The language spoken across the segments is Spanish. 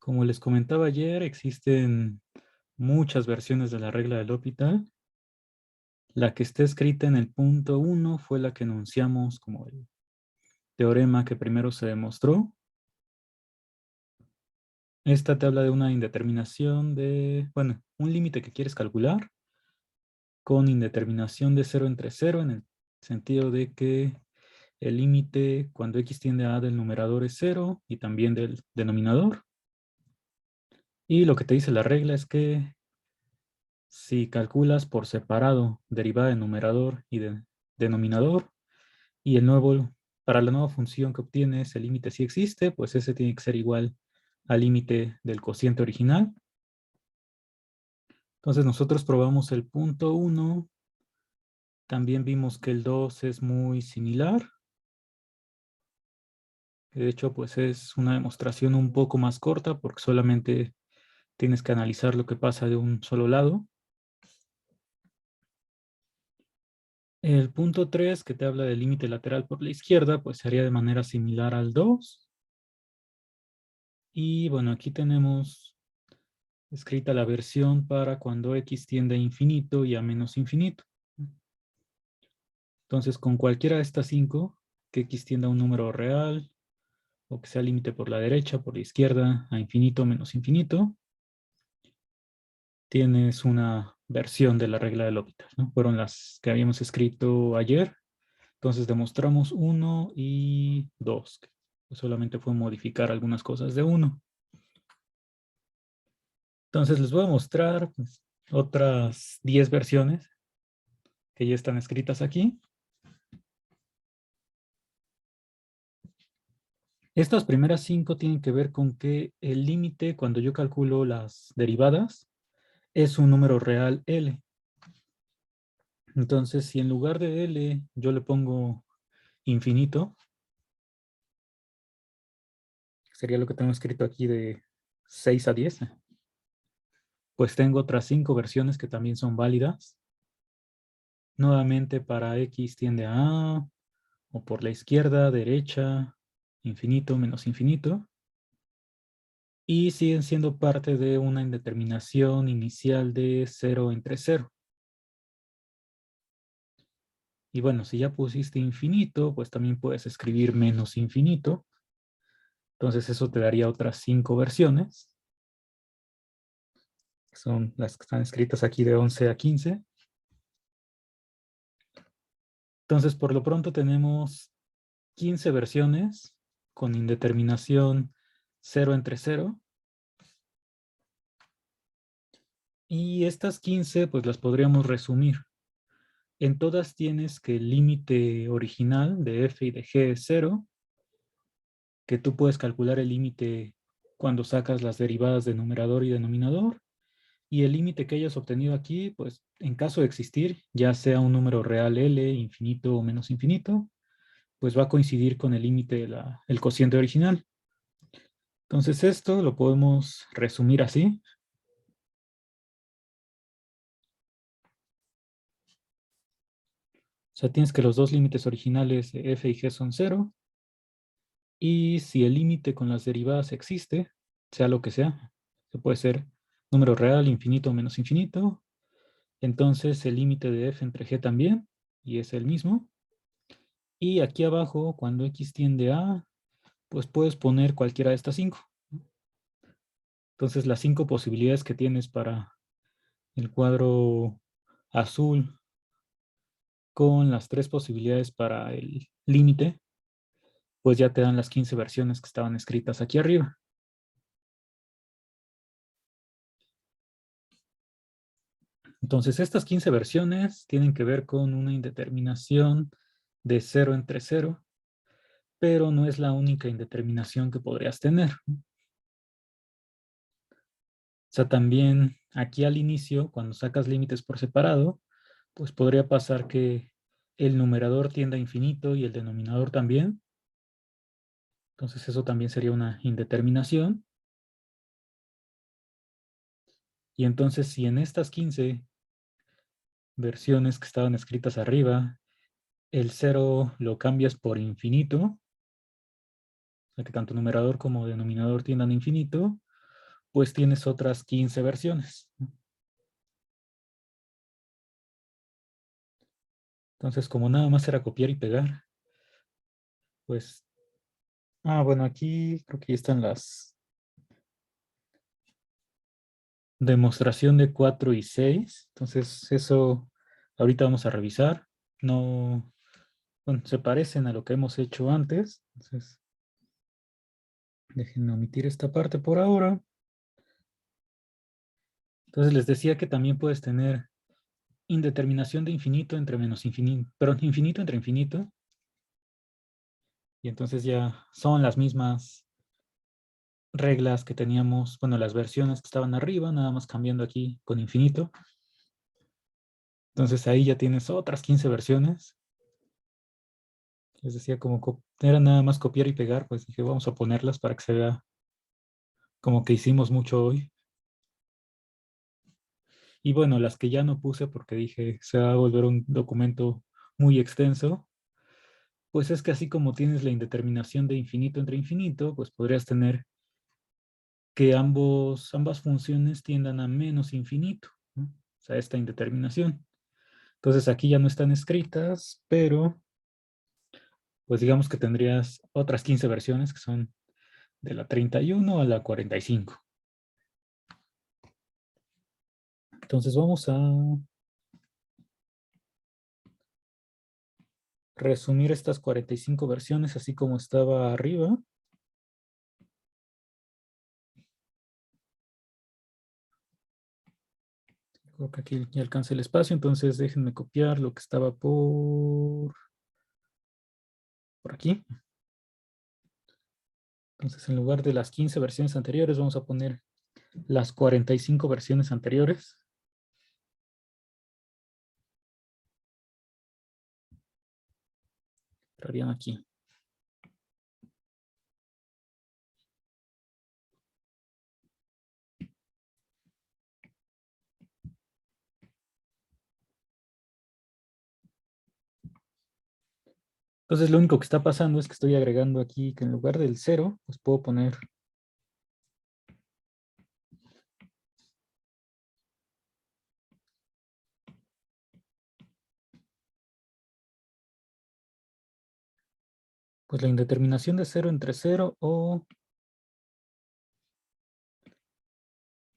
Como les comentaba ayer, existen muchas versiones de la regla de L'Hopital. La que está escrita en el punto 1 fue la que enunciamos como el teorema que primero se demostró. Esta te habla de una indeterminación de, bueno, un límite que quieres calcular con indeterminación de 0 entre 0 en el sentido de que el límite cuando x tiende a del numerador es 0 y también del denominador. Y lo que te dice la regla es que si calculas por separado derivada de numerador y de denominador y para la nueva función que obtienes el límite sí existe, pues ese tiene que ser igual al límite del cociente original. Entonces nosotros probamos el punto 1, también vimos que el 2 es muy similar. De hecho, pues es una demostración un poco más corta porque solamente tienes que analizar lo que pasa de un solo lado. El punto 3, que te habla del límite lateral por la izquierda, pues sería de manera similar al 2. Y bueno, aquí tenemos escrita la versión para cuando x tiende a infinito y a menos infinito. Entonces, con cualquiera de estas 5, que x tienda a un número real, o que sea límite por la derecha, por la izquierda, a infinito, menos infinito, tienes una versión de la regla de L'Hopital, ¿no? Fueron las que habíamos escrito ayer. Entonces demostramos 1 y 2. Solamente fue modificar algunas cosas de 1. Entonces les voy a mostrar pues, otras 10 versiones que ya están escritas aquí. Estas primeras 5 tienen que ver con que el límite, cuando yo calculo las derivadas, es un número real L. Entonces, si en lugar de L yo le pongo infinito, sería lo que tengo escrito aquí de 6 a 10, pues tengo otras 5 versiones que también son válidas. Nuevamente para x tiende a A, o por la izquierda, derecha, infinito, menos infinito. Y siguen siendo parte de una indeterminación inicial de 0 entre 0. Y bueno, si ya pusiste infinito, pues también puedes escribir menos infinito. Entonces eso te daría otras 5 versiones. Que son las que están escritas aquí de 11 a 15. Entonces por lo pronto tenemos 15 versiones con indeterminación 0 entre 0. Y estas 15 pues las podríamos resumir. En todas tienes que el límite original de f y de g es 0, que tú puedes calcular el límite cuando sacas las derivadas de numerador y denominador, y el límite que hayas obtenido aquí, pues en caso de existir, ya sea un número real L, infinito o menos infinito, pues va a coincidir con el límite del cociente original. Entonces esto lo podemos resumir así. O sea, tienes que los dos límites originales de f y g son 0, y si el límite con las derivadas existe, sea lo que sea, que puede ser número real, infinito o menos infinito, entonces el límite de f entre g también, y es el mismo. Y aquí abajo, cuando x tiende a, pues puedes poner cualquiera de estas 5. Entonces las 5 posibilidades que tienes para el cuadro azul con las 3 posibilidades para el límite, pues ya te dan las 15 versiones que estaban escritas aquí arriba. Entonces, estas 15 versiones tienen que ver con una indeterminación de 0 entre 0, pero no es la única indeterminación que podrías tener. O sea, también aquí al inicio, cuando sacas límites por separado, pues podría pasar que el numerador tienda a infinito y el denominador también. Entonces, eso también sería una indeterminación. Y entonces, si en estas 15 versiones que estaban escritas arriba, el 0 lo cambias por infinito, o sea que tanto numerador como denominador tiendan a infinito, pues tienes otras 15 versiones. Entonces, como nada más era copiar y pegar, pues... bueno, aquí creo que ya están las demostración de 4 y 6. Entonces, eso ahorita vamos a revisar. No, bueno, se parecen a lo que hemos hecho antes. Entonces, déjenme omitir esta parte por ahora. Entonces, les decía que también puedes tener indeterminación de infinito entre menos infinito, perdón, infinito entre infinito. Y entonces ya son las mismas reglas que teníamos, bueno, las versiones que estaban arriba, nada más cambiando aquí con infinito. Entonces ahí ya tienes otras 15 versiones. Les decía, como era nada más copiar y pegar, pues dije, vamos a ponerlas para que se vea como que hicimos mucho hoy. Y bueno, las que ya no puse porque dije, se va a volver un documento muy extenso, pues es que así como tienes la indeterminación de infinito entre infinito, pues podrías tener que ambas funciones tiendan a menos infinito, ¿no? O sea, esta indeterminación. Entonces aquí ya no están escritas, pero pues digamos que tendrías otras 15 versiones que son de la 31 a la 45. Entonces vamos a resumir estas 45 versiones así como estaba arriba. Creo que aquí ya alcanza el espacio, entonces déjenme copiar lo que estaba por aquí. Entonces en lugar de las 15 versiones anteriores vamos a poner las 45 versiones anteriores. Entrarían aquí. Entonces lo único que está pasando es que estoy agregando aquí que en lugar del 0, pues puedo poner pues la indeterminación de 0 entre 0 o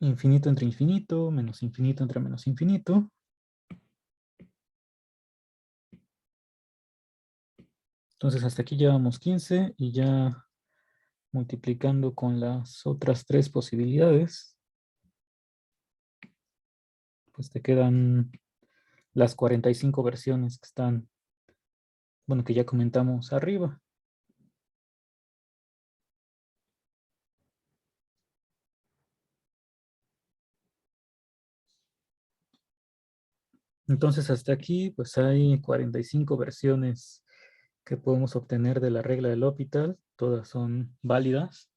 infinito entre infinito, menos infinito entre menos infinito. Entonces hasta aquí llevamos 15 y ya multiplicando con las otras 3 posibilidades, pues te quedan las 45 versiones que están, bueno, que ya comentamos arriba. Entonces hasta aquí pues hay 45 versiones que podemos obtener de la regla del L'Hopital. Todas son válidas.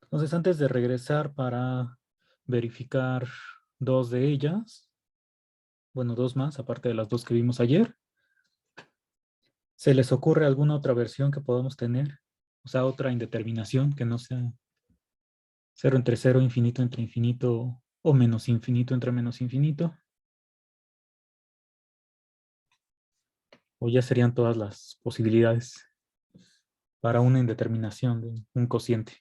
Entonces antes de regresar para verificar 2 de ellas, bueno, 2 más, aparte de las 2 que vimos ayer, ¿se les ocurre alguna otra versión que podamos tener? O sea, otra indeterminación que no sea 0 entre 0, infinito entre infinito o menos infinito entre menos infinito. O ya serían todas las posibilidades para una indeterminación de un cociente.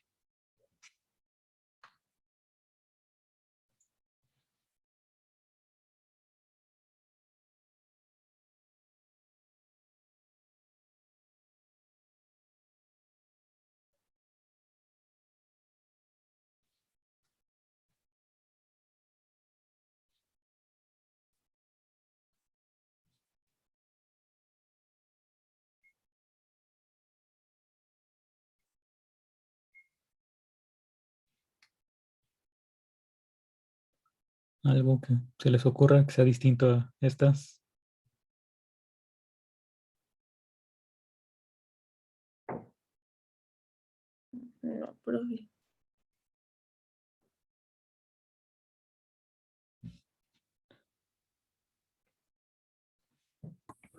Algo que se les ocurra que sea distinto a estas. No, profe.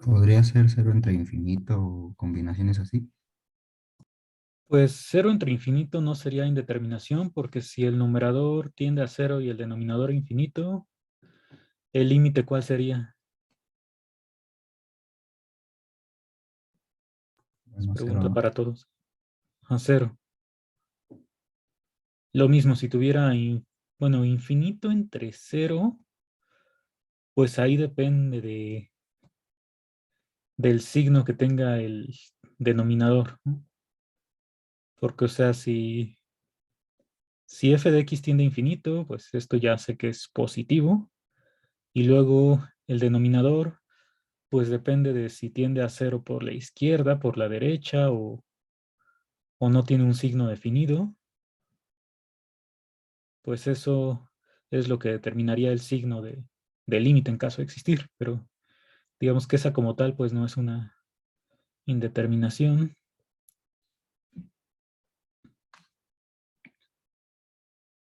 Podría ser cero entre infinito o combinaciones así. Pues cero entre infinito no sería indeterminación, porque si el numerador tiende a cero y el denominador a infinito, ¿el límite cuál sería? Es Bueno, cero, pregunta ¿no? para todos. A cero. Lo mismo, si tuviera, bueno, infinito entre cero, pues ahí depende del signo que tenga el denominador, ¿no? Porque, o sea, si f de x tiende a infinito, pues esto ya sé que es positivo. Y luego el denominador, pues depende de si tiende a cero por la izquierda, por la derecha o no tiene un signo definido. Pues eso es lo que determinaría el signo de límite en caso de existir. Pero digamos que esa como tal, pues no es una indeterminación.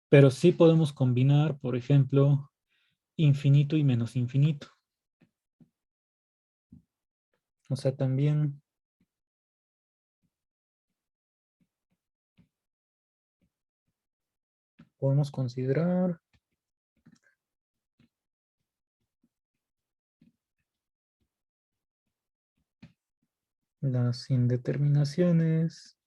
Pero sí podemos combinar, por ejemplo, infinito y menos infinito. O sea, también podemos considerar las indeterminaciones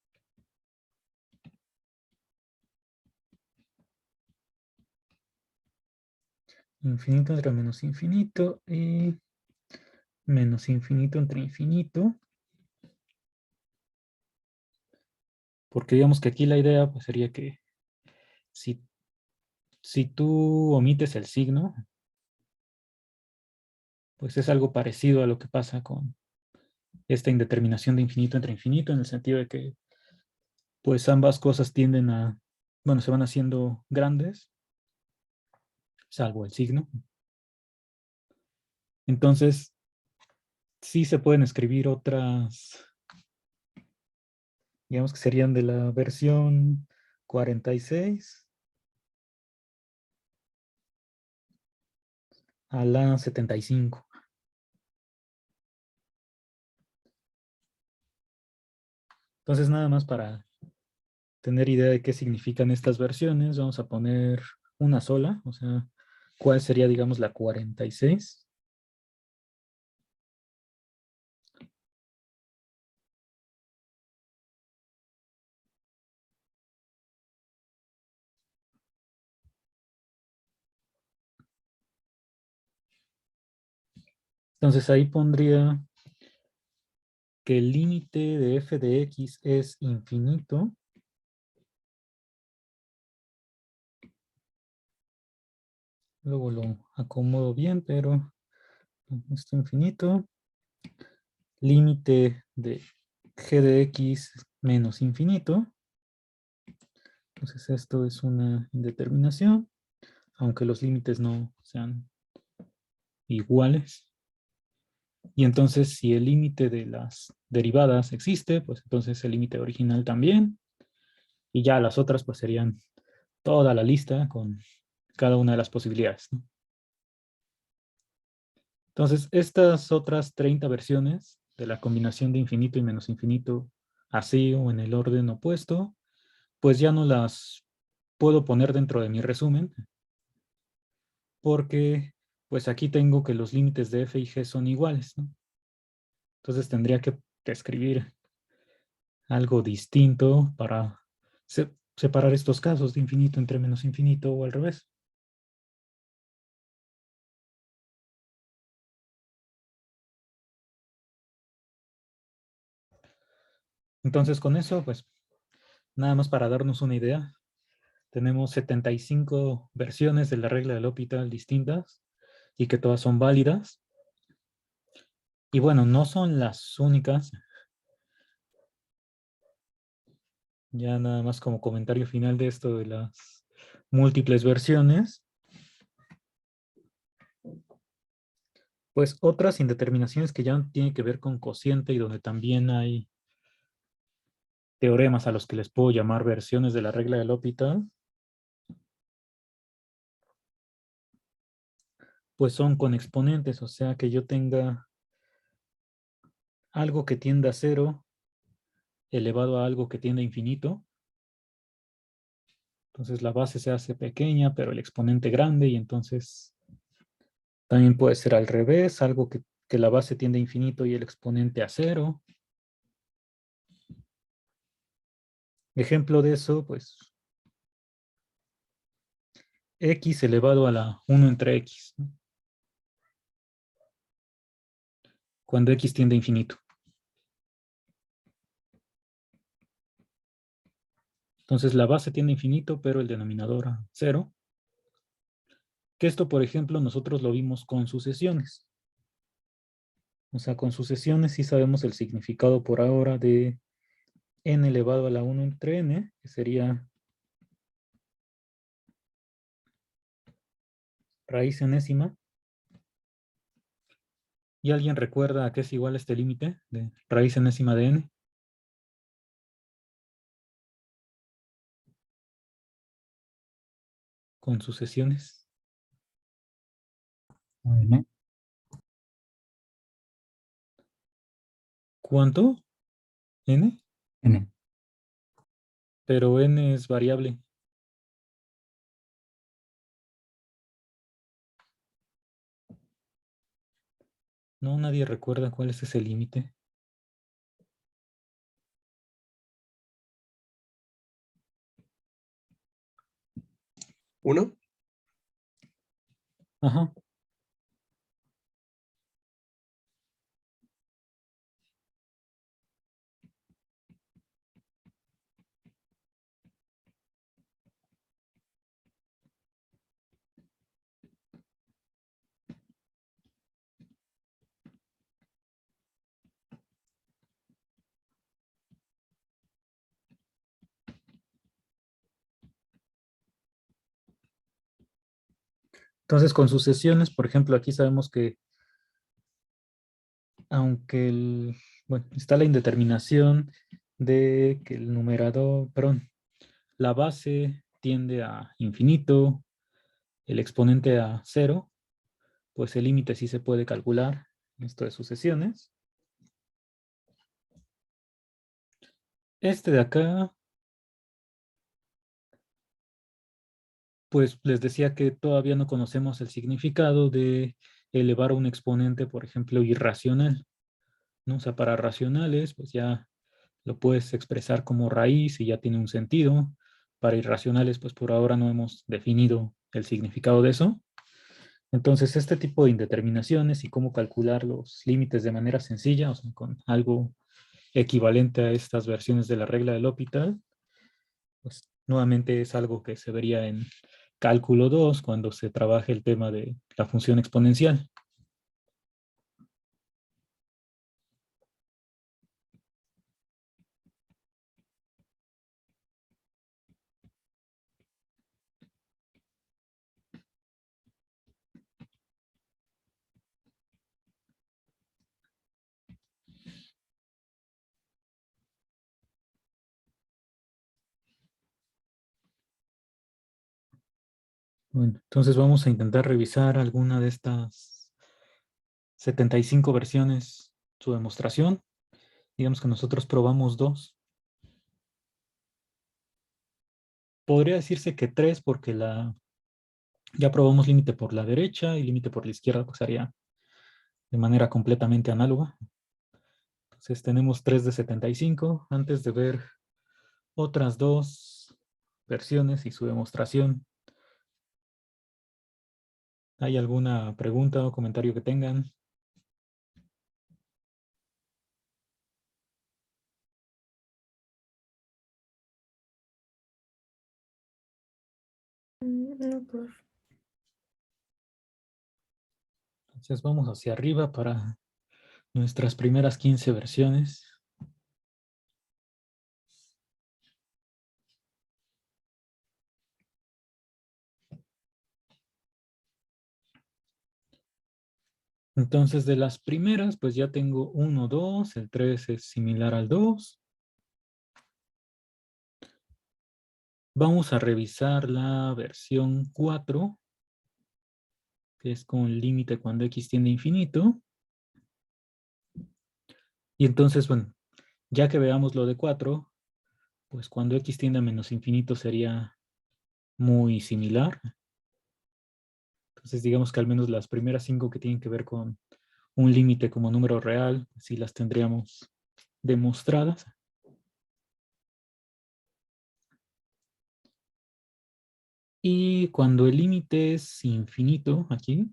infinito entre menos infinito y menos infinito entre infinito. Porque digamos que aquí la idea pues, sería que si, si tú omites el signo, pues es algo parecido a lo que pasa con esta indeterminación de infinito entre infinito, en el sentido de que pues ambas cosas tienden a, bueno, se van haciendo grandes, salvo el signo. Entonces, sí se pueden escribir otras, digamos que serían de la versión 46 a la 75. Entonces, nada más para tener idea de qué significan estas versiones, vamos a poner una sola, o sea, ¿cuál sería, digamos, la 46? Entonces ahí pondría que el límite de f de x es infinito. Luego lo acomodo bien, pero esto infinito. Límite de g de x menos infinito. Entonces esto es una indeterminación, aunque los límites no sean iguales. Y entonces si el límite de las derivadas existe, pues entonces el límite original también. Y ya las otras pues serían toda la lista con cada una de las posibilidades, ¿no? Entonces, estas otras 30 versiones de la combinación de infinito y menos infinito, así o en el orden opuesto, pues ya no las puedo poner dentro de mi resumen, porque pues aquí tengo que los límites de f y g son iguales, ¿no? Entonces tendría que escribir algo distinto para separar estos casos de infinito entre menos infinito o al revés. Entonces con eso, pues nada más para darnos una idea, tenemos 75 versiones de la regla del L'Hopital distintas y que todas son válidas. Y bueno, no son las únicas. Ya nada más como comentario final de esto de las múltiples versiones. Pues otras indeterminaciones que ya tienen que ver con cociente y donde también hay teoremas a los que les puedo llamar versiones de la regla del L'Hopital, pues son con exponentes, o sea que yo tenga algo que tienda a cero elevado a algo que tiende a infinito. Entonces la base se hace pequeña, pero el exponente grande, y entonces también puede ser al revés, algo que la base tiende a infinito y el exponente a cero. Ejemplo de eso, pues, x elevado a la 1 entre x, ¿no? Cuando x tiende a infinito. Entonces la base tiende a infinito, pero el denominador a cero. Que esto, por ejemplo, nosotros lo vimos con sucesiones. O sea, con sucesiones sí sabemos el significado por ahora de n elevado a la 1 entre n, que sería raíz enésima. ¿Y alguien recuerda a qué es igual este límite de raíz enésima de n? Con sucesiones. N. ¿Cuánto? ¿N? N. Pero n es variable. No, nadie recuerda cuál es ese límite. ¿Uno? Ajá. Entonces, con sucesiones, por ejemplo, aquí sabemos que aunque bueno, está la indeterminación de que el numerador, perdón, la base tiende a infinito, el exponente a cero, pues el límite sí se puede calcular en esto de sucesiones. Este de acá, pues les decía que todavía no conocemos el significado de elevar a un exponente, por ejemplo, irracional, ¿no? O sea, para racionales, pues ya lo puedes expresar como raíz y ya tiene un sentido. Para irracionales, pues por ahora no hemos definido el significado de eso. Entonces, este tipo de indeterminaciones y cómo calcular los límites de manera sencilla, o sea, con algo equivalente a estas versiones de la regla del L'Hopital, pues nuevamente es algo que se vería en cálculo 2 cuando se trabaje el tema de la función exponencial. Bueno, entonces vamos a intentar revisar alguna de estas 75 versiones, su demostración. Digamos que nosotros probamos dos. Podría decirse que tres porque ya probamos límite por la derecha y límite por la izquierda, pues haría de manera completamente análoga. Entonces tenemos 3 de 75 antes de ver otras dos versiones y su demostración. ¿Hay alguna pregunta o comentario que tengan? No, profe. Entonces vamos hacia arriba para nuestras primeras 15 versiones. Entonces de las primeras, pues ya tengo 1, 2, el 3 es similar al 2. Vamos a revisar la versión 4, que es con límite cuando x tiende a infinito. Y entonces, bueno, Ya que veamos lo de 4, pues cuando x tiende a menos infinito sería muy similar. Entonces digamos que al menos las primeras 5 que tienen que ver con un límite como número real, sí las tendríamos demostradas. Y cuando el límite es infinito aquí,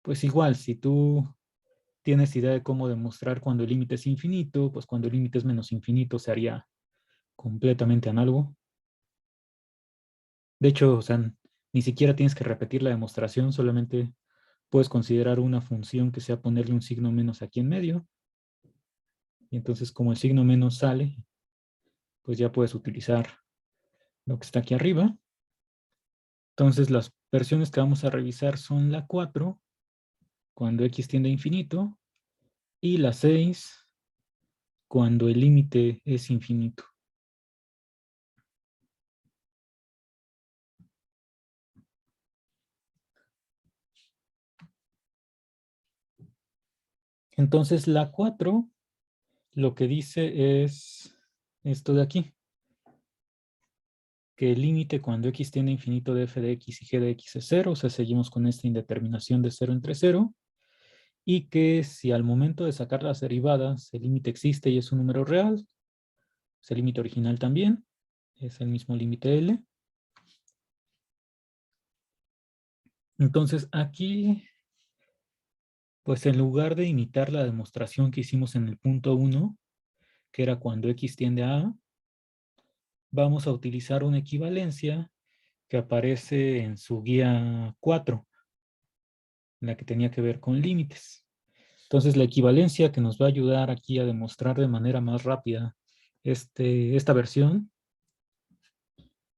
pues igual, si tú tienes idea de cómo demostrar cuando el límite es infinito, pues cuando el límite es menos infinito se haría completamente análogo. De hecho, o sea, ni siquiera tienes que repetir la demostración, solamente puedes considerar una función que sea ponerle un signo menos aquí en medio. Y entonces como el signo menos sale, pues ya puedes utilizar lo que está aquí arriba. Entonces las versiones que vamos a revisar son la 4, cuando x tiende a infinito, y la 6, cuando el límite es infinito. Entonces la 4 lo que dice es esto de aquí, que el límite cuando x tiende a infinito de f de x y g de x es 0, o sea, seguimos con esta indeterminación de 0 entre 0, y que si al momento de sacar las derivadas el límite existe y es un número real, pues el límite original también, es el mismo límite L. Entonces aquí, pues en lugar de imitar la demostración que hicimos en el punto 1, que era cuando x tiende a A, vamos a utilizar una equivalencia que aparece en su guía 4, en la que tenía que ver con límites. Entonces la equivalencia que nos va a ayudar aquí a demostrar de manera más rápida esta versión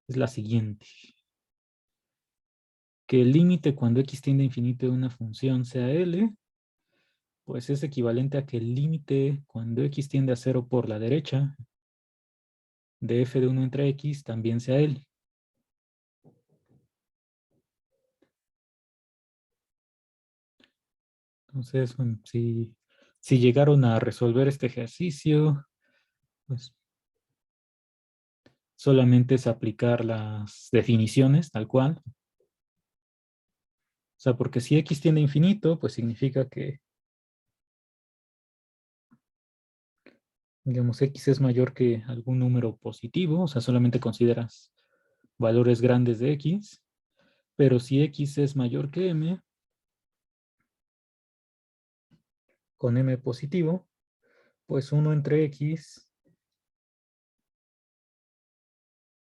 es la siguiente. Que el límite cuando x tiende a infinito de una función sea L, pues es equivalente a que el límite cuando x tiende a 0 por la derecha de f de 1 entre x también sea L. Entonces, bueno, si llegaron a resolver este ejercicio, pues solamente es aplicar las definiciones tal cual. O sea, porque si x tiende a infinito, pues significa que, digamos, x es mayor que algún número positivo, o sea, solamente consideras valores grandes de x, pero si x es mayor que m, con m positivo, pues 1 entre x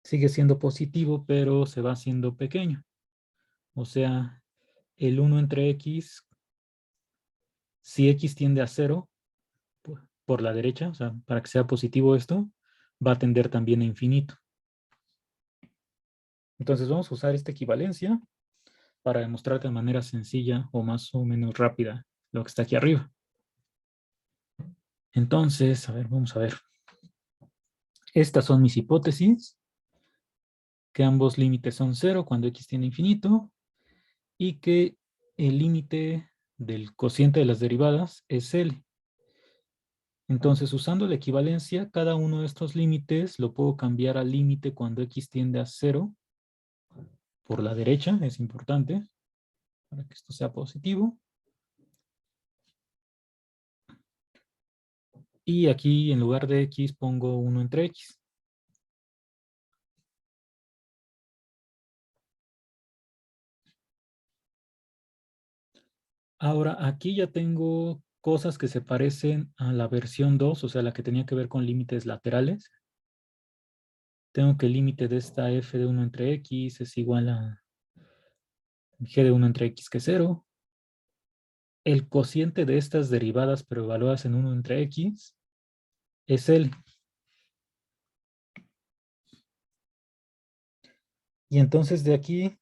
sigue siendo positivo, pero se va haciendo pequeño. O sea, el 1 entre x, si x tiende a 0 por la derecha, o sea, para que sea positivo esto, va a tender también a infinito. Entonces vamos a usar esta equivalencia para demostrar de manera sencilla o más o menos rápida lo que está aquí arriba. Entonces, a ver, vamos a ver. Estas son mis hipótesis, que ambos límites son 0 cuando x tiende a infinito y que el límite del cociente de las derivadas es L. Entonces, usando la equivalencia, cada uno de estos límites lo puedo cambiar al límite cuando x tiende a 0 por la derecha, es importante, para que esto sea positivo. Y aquí, en lugar de x, pongo 1 entre x. Ahora, aquí ya tengo cosas que se parecen a la versión 2, o sea, la que tenía que ver con límites laterales. Tengo que el límite de esta f de 1 entre x es igual a g de 1 entre x que es 0. El cociente de estas derivadas, pero evaluadas en 1 entre x, es L. Y entonces de aquí,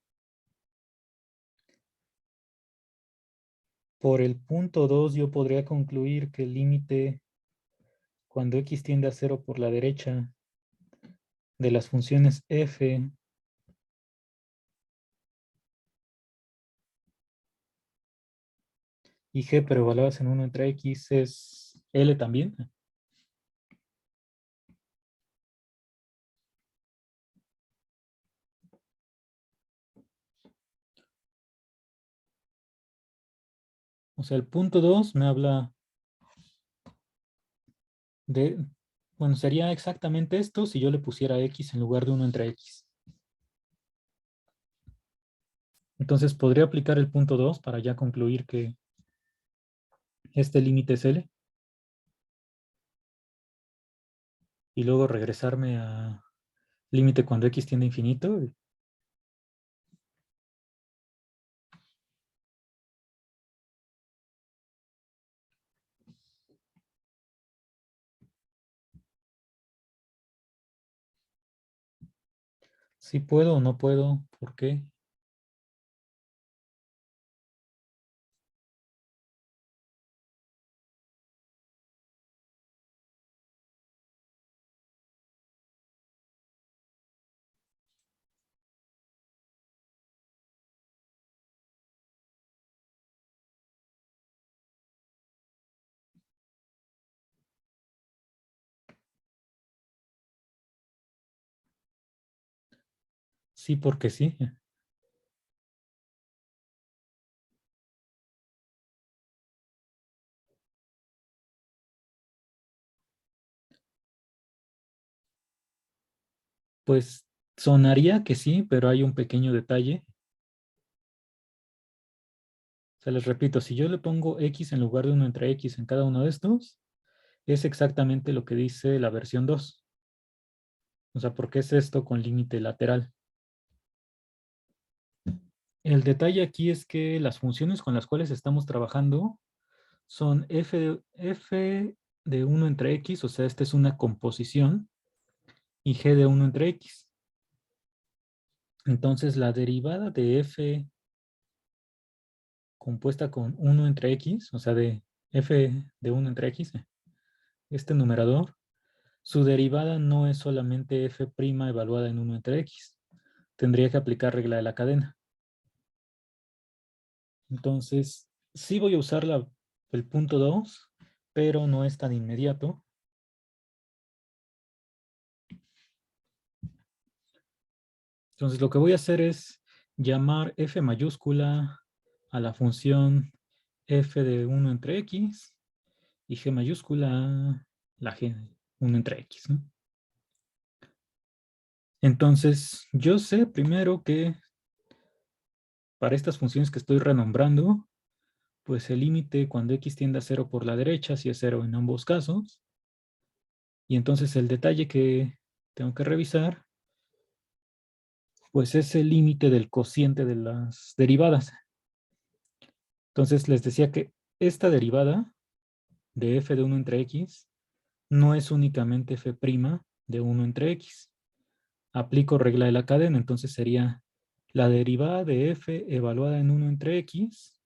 por el punto 2, yo podría concluir que el límite cuando x tiende a 0 por la derecha de las funciones f y g, pero evaluadas en 1 entre x, es L también. O sea, el punto 2 me habla de, bueno, sería exactamente esto si yo le pusiera x en lugar de 1 entre x. Entonces podría aplicar el punto 2 para ya concluir que este límite es L. Y luego regresarme a límite cuando x tiende a infinito. Si puedo o no puedo, ¿por qué? Sí, porque sí. Pues sonaría que sí, pero hay un pequeño detalle. Se les repito, si yo le pongo x en lugar de 1 entre x en cada uno de estos, es exactamente lo que dice la versión 2. O sea, ¿por qué es esto con límite lateral? El detalle aquí es que las funciones con las cuales estamos trabajando son f de 1 entre x, o sea, esta es una composición, y g de 1 entre x. Entonces, la derivada de f compuesta con 1 entre x, o sea, de f de 1 entre x, este numerador, su derivada no es solamente f' evaluada en 1 entre x. Tendría que aplicar regla de la cadena. Entonces, sí voy a usar el punto 2, pero no es tan inmediato. Entonces, lo que voy a hacer es llamar f mayúscula a la función f de 1 entre x y g mayúscula a la g de 1 entre x, ¿no? Entonces, yo sé primero que para estas funciones que estoy renombrando, pues el límite cuando x tiende a 0 por la derecha, si es 0 en ambos casos. Y entonces el detalle que tengo que revisar, pues es el límite del cociente de las derivadas. Entonces les decía que esta derivada de f de 1 entre x no es únicamente f' de 1 entre x. Aplico regla de la cadena, entonces sería la derivada de f evaluada en 1 entre x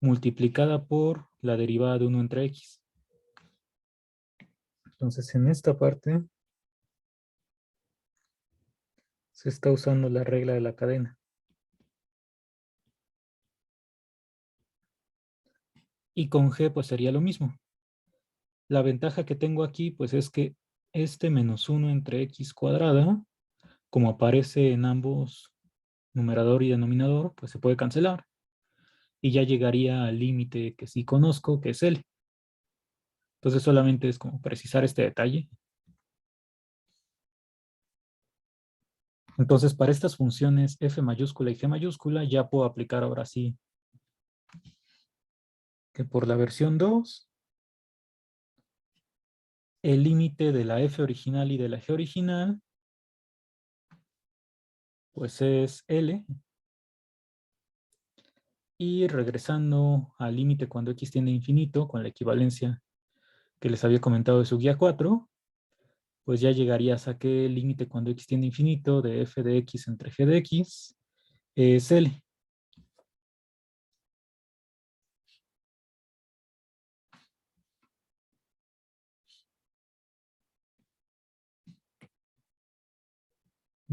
multiplicada por la derivada de 1 entre x. Entonces en esta parte se está usando la regla de la cadena. Y con g pues sería lo mismo. La ventaja que tengo aquí pues es que este menos 1 entre x cuadrada, como aparece en ambos numerador y denominador, pues se puede cancelar. Y ya llegaría al límite que sí conozco, que es L. Entonces solamente es como precisar este detalle. Entonces para estas funciones f mayúscula y g mayúscula ya puedo aplicar ahora sí que por la versión 2 el límite de la f original y de la g original pues es L. Y regresando al límite cuando x tiende a infinito, con la equivalencia que les había comentado de su guía 4, pues ya llegarías a que el límite cuando x tiende a infinito de f de x entre g de x es L.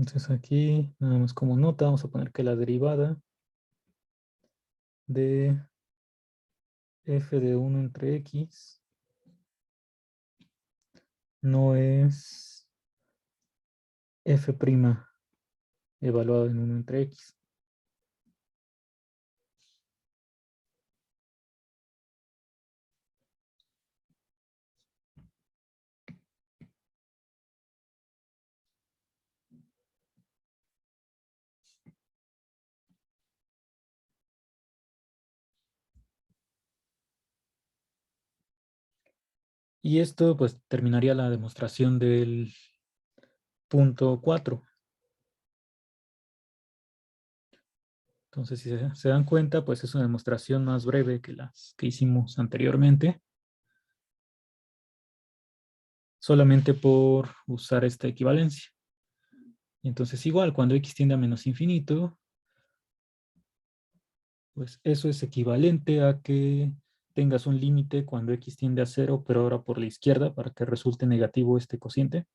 Entonces aquí, nada más como nota, vamos a poner que la derivada de f de 1 entre x no es f' evaluado en 1 entre x. Y esto pues terminaría la demostración del punto 4. Entonces, si se dan cuenta, pues es una demostración más breve que las que hicimos anteriormente, solamente por usar esta equivalencia. Y entonces igual, cuando x tiende a menos infinito, pues eso es equivalente a que tengas un límite cuando x tiende a 0, pero ahora por la izquierda, para que resulte negativo este cociente.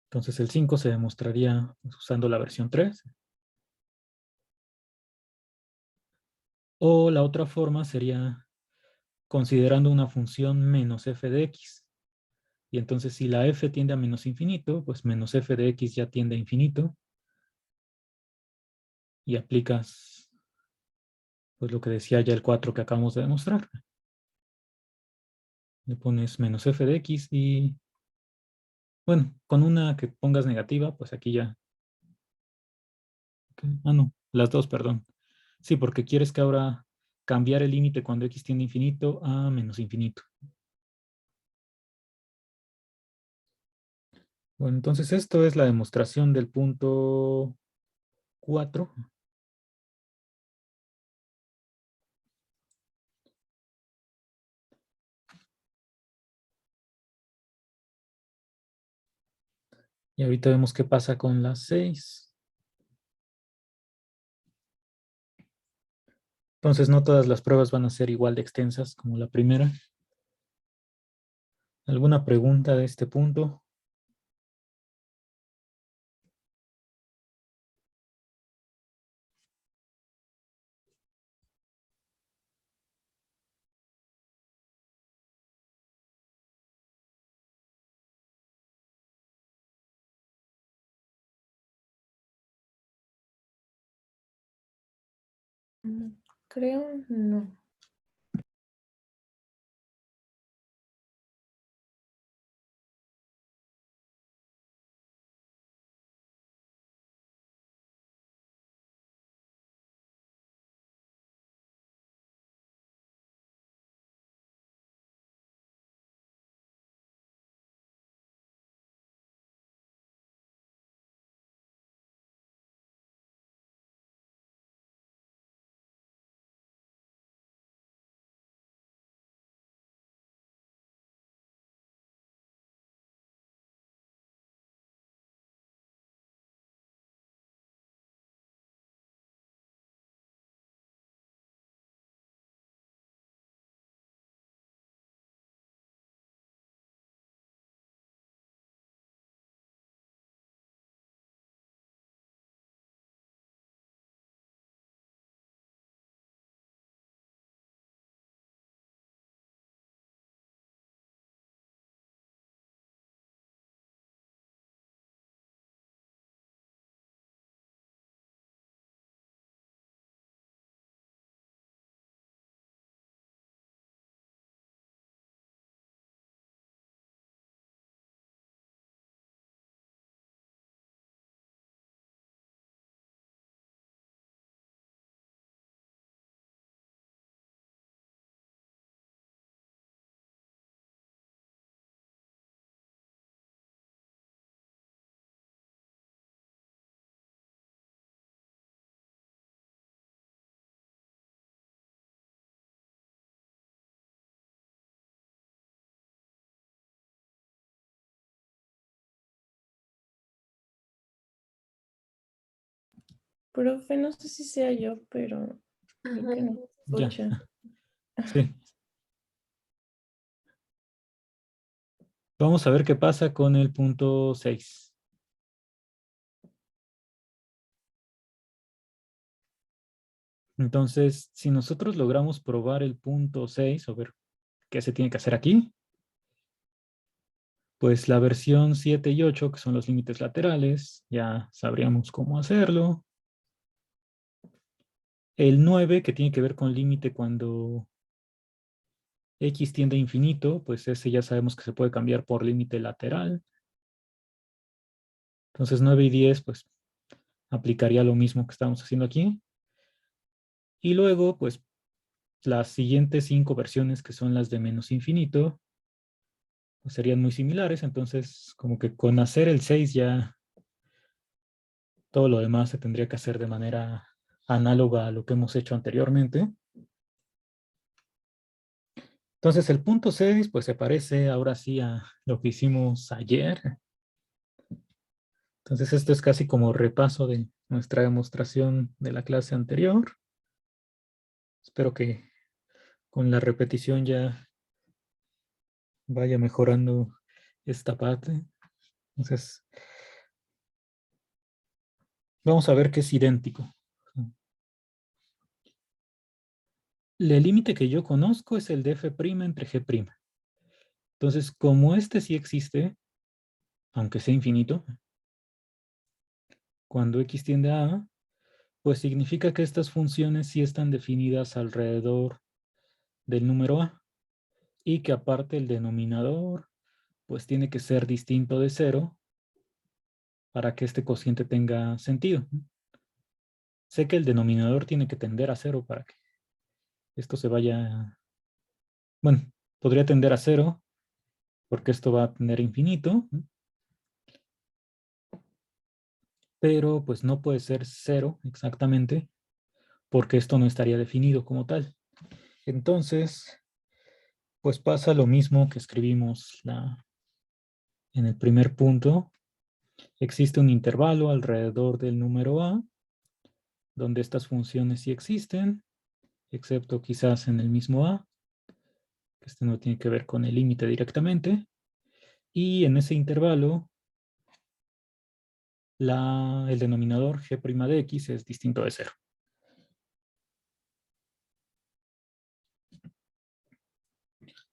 Entonces el 5 se demostraría pues, usando la versión 3. O la otra forma sería considerando una función menos f de x. Y entonces si la f tiende a menos infinito, pues menos f de x ya tiende a infinito. Y aplicas pues lo que decía ya el 4 que acabamos de demostrar. Le pones menos f de x y, bueno, con una que pongas negativa, pues aquí ya. Ah, no, las dos, perdón. Sí, porque quieres que ahora cambiar el límite cuando x tiende a infinito a menos infinito. Bueno, entonces esto es la demostración del punto 4. Y ahorita vemos qué pasa con las 6. Entonces no todas las pruebas van a ser igual de extensas como la primera. ¿Alguna pregunta de este punto? Creo no. Profe, no sé si sea yo, pero creo que no se Ya, escucha. sí. Vamos a ver qué pasa con el punto 6. Entonces, si nosotros logramos probar el punto 6, o ver qué se tiene que hacer aquí, pues la versión 7 y 8, que son los límites laterales, ya sabríamos cómo hacerlo. El 9, que tiene que ver con límite cuando x tiende a infinito, pues ese ya sabemos que se puede cambiar por límite lateral. Entonces 9 y 10, pues aplicaría lo mismo que estamos haciendo aquí. Y luego, pues las siguientes 5 versiones, que son las de menos infinito, pues serían muy similares. Entonces, como que con hacer el 6 ya todo lo demás se tendría que hacer de manera análoga a lo que hemos hecho anteriormente. Entonces, el punto 6, pues se parece ahora sí a lo que hicimos ayer. Entonces, esto es casi como repaso de nuestra demostración de la clase anterior. Espero que con la repetición ya vaya mejorando esta parte. Entonces, vamos a ver qué es idéntico. El límite que yo conozco es el de f' entre g'. Entonces, como este sí existe, aunque sea infinito, cuando x tiende a A, pues significa que estas funciones sí están definidas alrededor del número A y que aparte el denominador pues tiene que ser distinto de 0 para que este cociente tenga sentido. Sé que el denominador tiene que tender a 0 para que esto se vaya... Bueno, podría tender a 0 porque esto va a tener infinito, pero pues no puede ser 0 exactamente porque esto no estaría definido como tal. Entonces, pues pasa lo mismo que escribimos en el primer punto. Existe un intervalo alrededor del número A, donde estas funciones sí existen, excepto quizás en el mismo A, que este no tiene que ver con el límite directamente. Y en ese intervalo, el denominador g' de x es distinto de 0.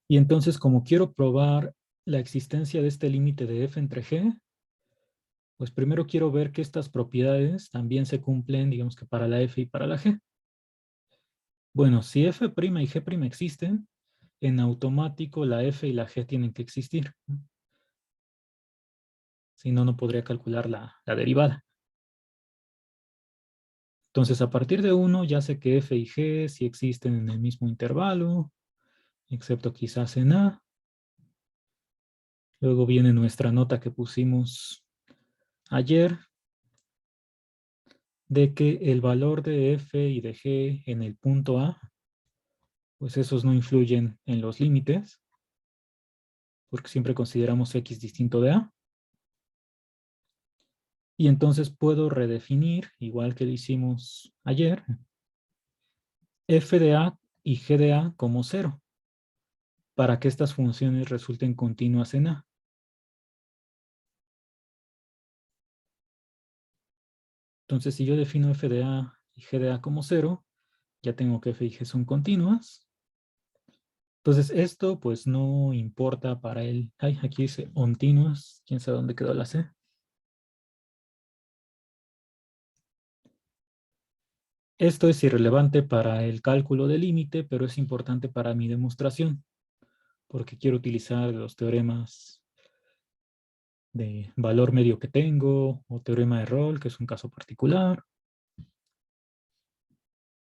Y entonces, como quiero probar la existencia de este límite de f entre g, pues primero quiero ver que estas propiedades también se cumplen, digamos que para la f y para la g. Bueno, si f' y g' existen, en automático la f y la g tienen que existir. Si no, no podría calcular la derivada. Entonces, a partir de 1 ya sé que f y g sí existen en el mismo intervalo, excepto quizás en A. Luego viene nuestra nota que pusimos ayer, de que el valor de f y de g en el punto A, pues esos no influyen en los límites, porque siempre consideramos x distinto de A. Y entonces puedo redefinir, igual que lo hicimos ayer, f de A y g de A como 0, para que estas funciones resulten continuas en A. Entonces, si yo defino f de A y g de A como 0, ya tengo que f y g son continuas. Entonces, esto pues no importa para el... Ay, aquí dice continuas. ¿Quién sabe dónde quedó la C? Esto es irrelevante para el cálculo del límite, pero es importante para mi demostración, porque quiero utilizar los teoremas de valor medio que tengo, o teorema de Rolle, que es un caso particular.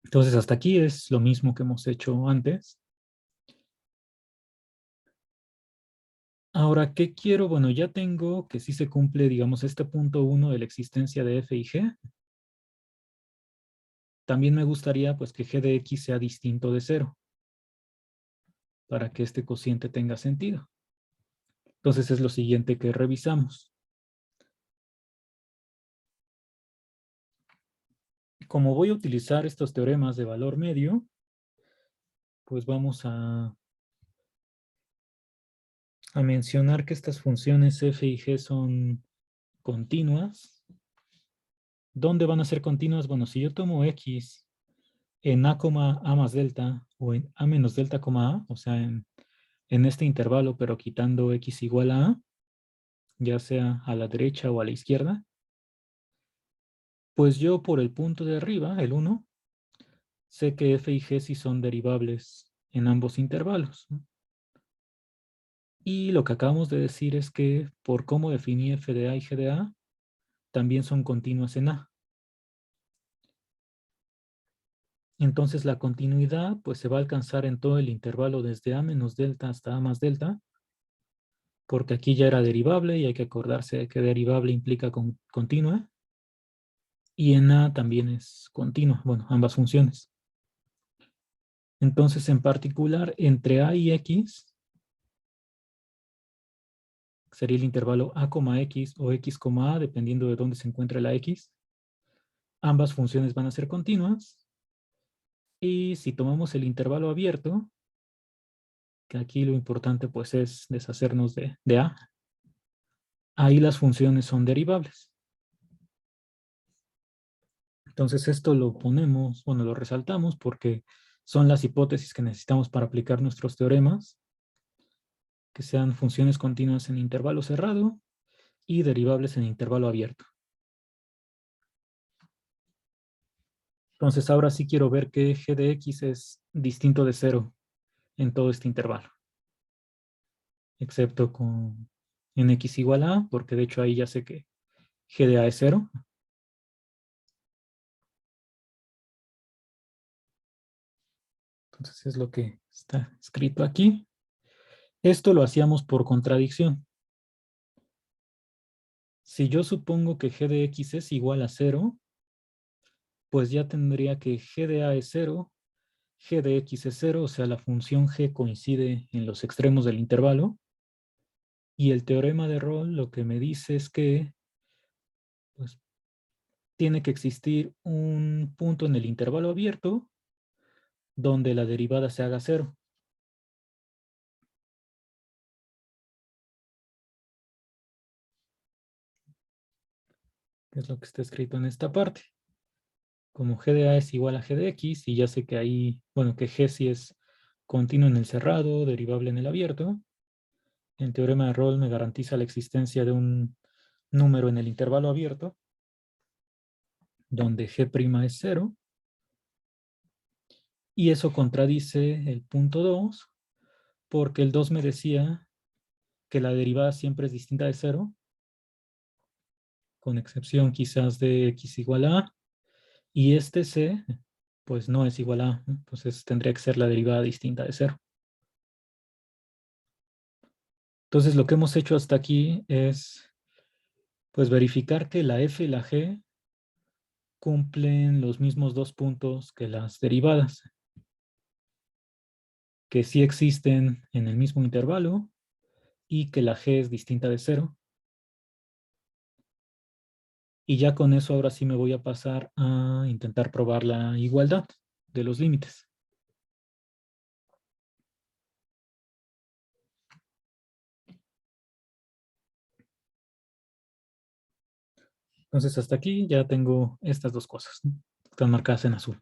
Entonces, hasta aquí es lo mismo que hemos hecho antes. Ahora, ¿qué quiero? Bueno, ya tengo que sí se cumple, digamos, este punto 1 de la existencia de f y g. También me gustaría, pues, que g de x sea distinto de 0, para que este cociente tenga sentido. Entonces, es lo siguiente que revisamos. Como voy a utilizar estos teoremas de valor medio, pues vamos a mencionar que estas funciones f y g son continuas. ¿Dónde van a ser continuas? Bueno, si yo tomo x en a, a más delta o en a menos delta, a, o sea, en este intervalo, pero quitando x igual a, ya sea a la derecha o a la izquierda, pues yo por el punto de arriba, el 1, sé que f y g sí son derivables en ambos intervalos. Y lo que acabamos de decir es que por cómo definí f de a y g de a, también son continuas en a. Entonces la continuidad pues se va a alcanzar en todo el intervalo desde a menos delta hasta a más delta, porque aquí ya era derivable y hay que acordarse que derivable implica continua, y en a también es continua, bueno, ambas funciones. Entonces, en particular, entre a y x, sería el intervalo a, x o x, a, dependiendo de dónde se encuentre la x. Ambas funciones van a ser continuas. Y si tomamos el intervalo abierto, que aquí lo importante pues es deshacernos de a, ahí las funciones son derivables. Entonces esto lo ponemos, bueno, lo resaltamos porque son las hipótesis que necesitamos para aplicar nuestros teoremas, que sean funciones continuas en intervalo cerrado y derivables en intervalo abierto. Entonces ahora sí quiero ver que g de x es distinto de 0 en todo este intervalo. Excepto con en x igual a, porque de hecho ahí ya sé que g de a es 0. Entonces es lo que está escrito aquí. Esto lo hacíamos por contradicción. Si yo supongo que g de x es igual a 0, pues ya tendría que g de a es 0, g de x es 0, o sea, la función g coincide en los extremos del intervalo. Y el teorema de Rolle lo que me dice es que pues, tiene que existir un punto en el intervalo abierto donde la derivada se haga 0. Que es lo que está escrito en esta parte. Como g de a es igual a g de x, y ya sé que ahí, bueno, que g sí es continuo en el cerrado, derivable en el abierto, el teorema de Rolle me garantiza la existencia de un número en el intervalo abierto, donde g' es 0, y eso contradice el punto 2, porque el 2 me decía que la derivada siempre es distinta de 0, con excepción quizás de x igual a, y este c, pues no es igual a, entonces tendría que ser la derivada distinta de 0. Entonces lo que hemos hecho hasta aquí es pues verificar que la f y la g cumplen los mismos dos puntos que las derivadas, que sí existen en el mismo intervalo y que la g es distinta de 0. Y ya con eso ahora sí me voy a pasar a intentar probar la igualdad de los límites. Entonces hasta aquí ya tengo estas dos cosas, ¿no? Están marcadas en azul.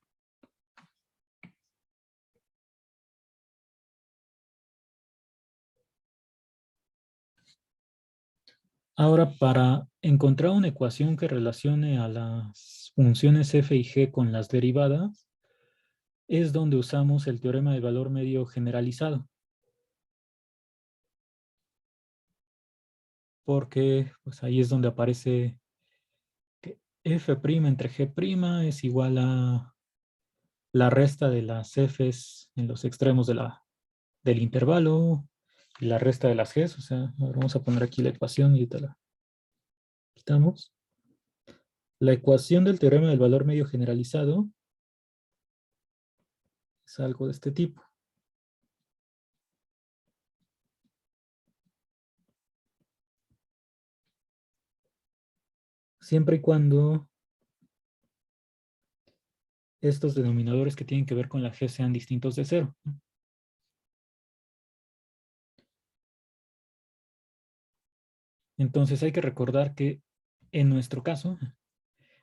Ahora, para encontrar una ecuación que relacione a las funciones f y g con las derivadas, es donde usamos el teorema del valor medio generalizado. Porque pues, ahí es donde aparece que f' entre g' es igual a la resta de las f's en los extremos del intervalo y la resta de las g's. O sea, ahora vamos a poner aquí la ecuación y ahorita la quitamos. La ecuación del teorema del valor medio generalizado es algo de este tipo. Siempre y cuando estos denominadores que tienen que ver con la g sean distintos de 0. Entonces hay que recordar que en nuestro caso,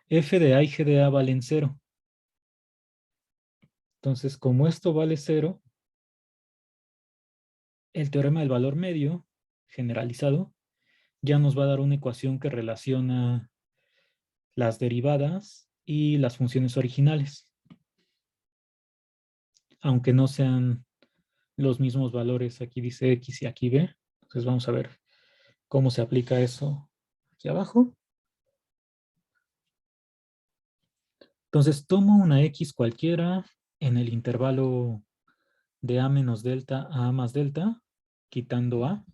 f de a y g de a valen 0. Entonces, como esto vale 0, el teorema del valor medio generalizado ya nos va a dar una ecuación que relaciona las derivadas y las funciones originales, aunque no sean los mismos valores. Aquí dice x y aquí b. Entonces vamos a ver cómo se aplica eso aquí abajo. Entonces tomo una x cualquiera en el intervalo de A menos delta a A más delta, quitando A.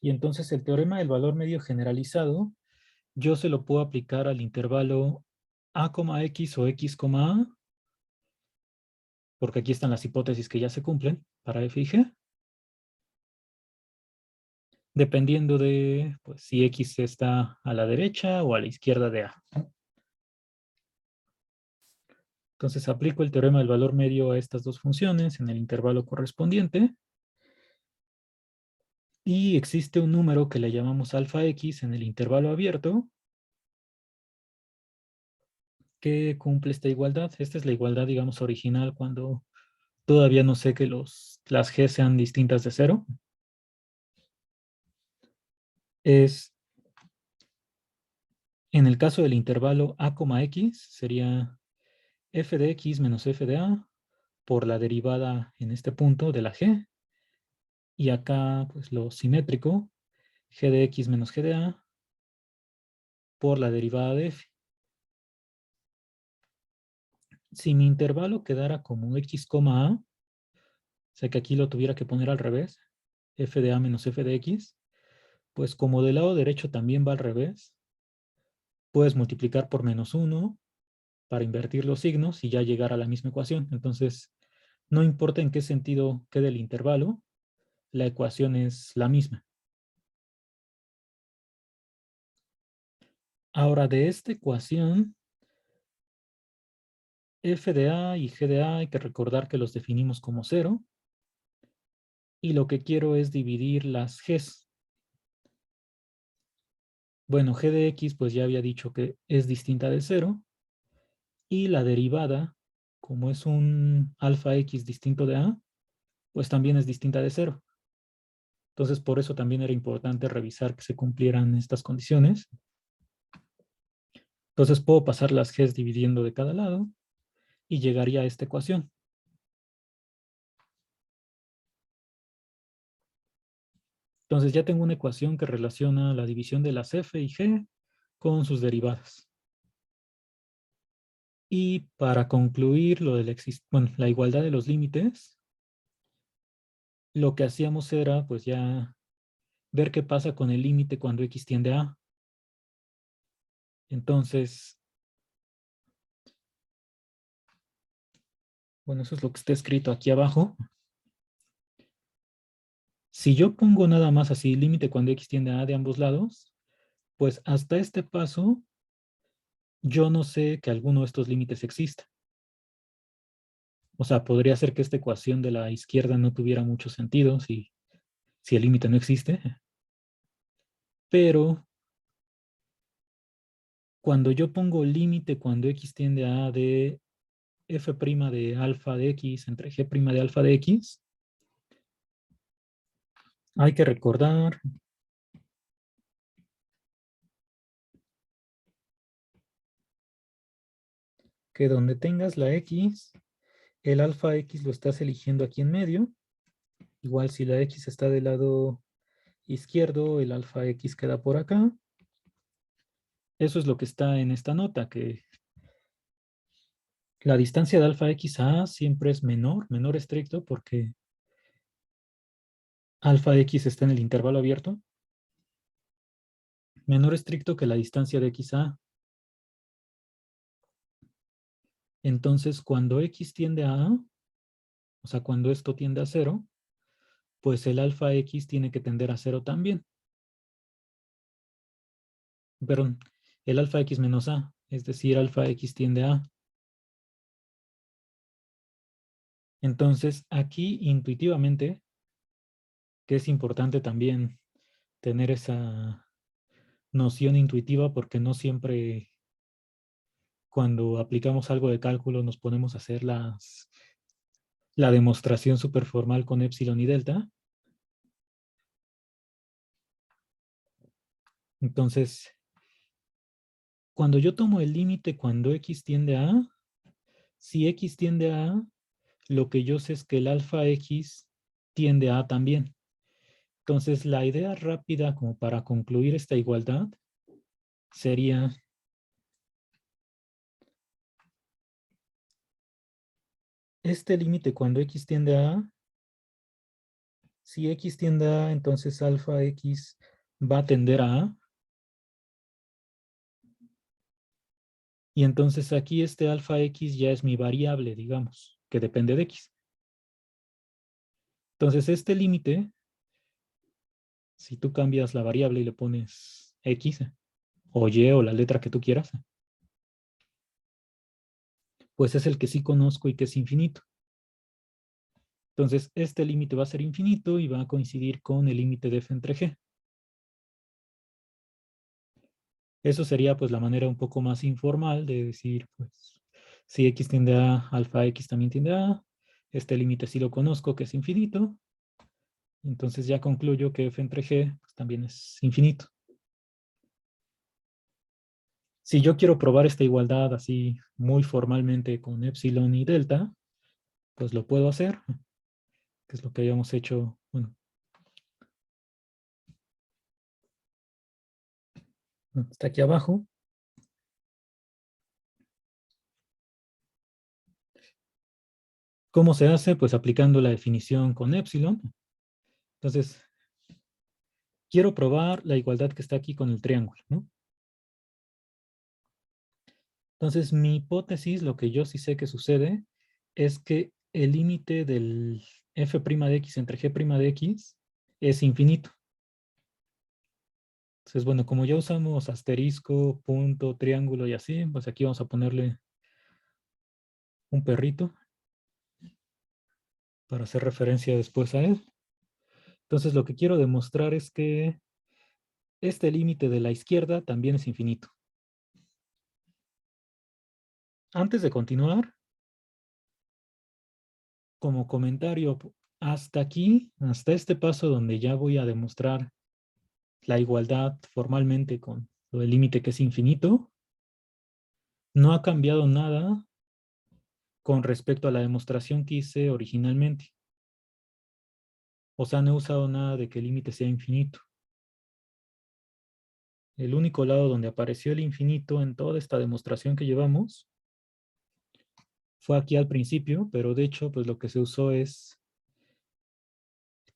Y entonces el teorema del valor medio generalizado, yo se lo puedo aplicar al intervalo A, X o X, A, porque aquí están las hipótesis que ya se cumplen para F y G, dependiendo de pues, si X está a la derecha o a la izquierda de A. Entonces aplico el teorema del valor medio a estas dos funciones en el intervalo correspondiente. Y existe un número que le llamamos alfa X en el intervalo abierto que cumple esta igualdad. Esta es la igualdad, digamos, original cuando todavía no sé que las G sean distintas de cero. Es, en el caso del intervalo A, X, sería f de X menos f de A por la derivada en este punto de la G. Y acá, pues lo simétrico, G de X menos G de A por la derivada de f. Si mi intervalo quedara como X, A, o sea que aquí lo tuviera que poner al revés, f de A menos f de X, pues como del lado derecho también va al revés, puedes multiplicar por menos 1 para invertir los signos y ya llegar a la misma ecuación. Entonces, no importa en qué sentido quede el intervalo, la ecuación es la misma. Ahora, de esta ecuación, f de A y g de A hay que recordar que los definimos como 0. Y lo que quiero es dividir las g's. Bueno, g de x pues ya había dicho que es distinta de 0. Y la derivada, como es un alfa x distinto de A, pues también es distinta de 0. Entonces, por eso también era importante revisar que se cumplieran estas condiciones. Entonces, puedo pasar las g's dividiendo de cada lado y llegaría a esta ecuación. Entonces, ya tengo una ecuación que relaciona la división de las f y g con sus derivadas. Y para concluir lo de la igualdad de los límites, lo que hacíamos era, pues ya, ver qué pasa con el límite cuando x tiende a A. Entonces, bueno, eso es lo que está escrito aquí abajo. Si yo pongo nada más así, límite cuando x tiende a A de ambos lados, pues hasta este paso, yo no sé que alguno de estos límites exista. O sea, podría ser que esta ecuación de la izquierda no tuviera mucho sentido si el límite no existe. Pero cuando yo pongo límite cuando x tiende a A de f' de alfa de x entre g' de alfa de x, hay que recordar que donde tengas la x, el alfa x lo estás eligiendo aquí en medio. Igual si la x está del lado izquierdo, el alfa x queda por acá. Eso es lo que está en esta nota, que la distancia de alfa x a A siempre es menor estricto, porque alfa x está en el intervalo abierto. Menor estricto que la distancia de x a A. Entonces, cuando x tiende a A, o sea, cuando esto tiende a 0, pues el alfa x tiene que tender a 0 también. Perdón, el alfa x menos A, es decir, alfa x tiende a A. Entonces, aquí intuitivamente, que es importante también tener esa noción intuitiva, porque no siempre cuando aplicamos algo de cálculo nos ponemos a hacer la demostración súper formal con epsilon y delta. Entonces, cuando yo tomo el límite cuando x tiende a A, si x tiende a A, lo que yo sé es que el alfa x tiende a A también. Entonces, la idea rápida como para concluir esta igualdad sería este límite cuando x tiende a A, si x tiende a A, entonces alfa x va a tender a A. Y entonces aquí este alfa x ya es mi variable, digamos, que depende de x. Entonces este límite, si tú cambias la variable y le pones x o y o la letra que tú quieras, pues es el que sí conozco y que es infinito. Entonces este límite va a ser infinito y va a coincidir con el límite de f entre g. Eso sería pues la manera un poco más informal de decir, pues, si x tiende a alfa x también tiende a, este límite sí lo conozco que es infinito, entonces ya concluyo que f entre g pues, también es infinito. Si yo quiero probar esta igualdad así muy formalmente con epsilon y delta, pues lo puedo hacer, que es lo que habíamos hecho, bueno, está aquí abajo. ¿Cómo se hace? Pues aplicando la definición con epsilon. Entonces, quiero probar la igualdad que está aquí con el triángulo, ¿no? Entonces, mi hipótesis, lo que yo sí sé que sucede, es que el límite del f' de x entre g' de x es infinito. Entonces, bueno, como ya usamos asterisco, punto, triángulo y así, pues aquí vamos a ponerle un perrito para hacer referencia después a él. Entonces, lo que quiero demostrar es que este límite de la izquierda también es infinito. Antes de continuar, como comentario, hasta aquí, hasta este paso donde ya voy a demostrar la igualdad formalmente con lo del límite que es infinito, no ha cambiado nada con respecto a la demostración que hice originalmente. O sea, no he usado nada de que el límite sea infinito. El único lado donde apareció el infinito en toda esta demostración que llevamos fue aquí al principio, pero de hecho, pues lo que se usó es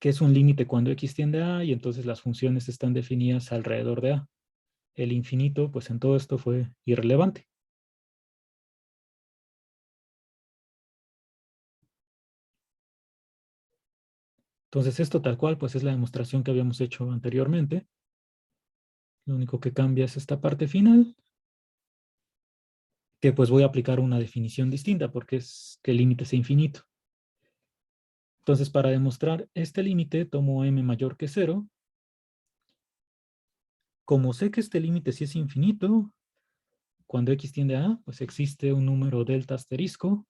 que es un límite cuando x tiende a A y entonces las funciones están definidas alrededor de A. El infinito, pues en todo esto fue irrelevante. Entonces esto tal cual, pues es la demostración que habíamos hecho anteriormente. Lo único que cambia es esta parte final, que pues voy a aplicar una definición distinta porque es que el límite sea infinito. Entonces para demostrar este límite tomo m mayor que 0. Como sé que este límite sí es infinito, cuando x tiende a A, pues existe un número delta asterisco,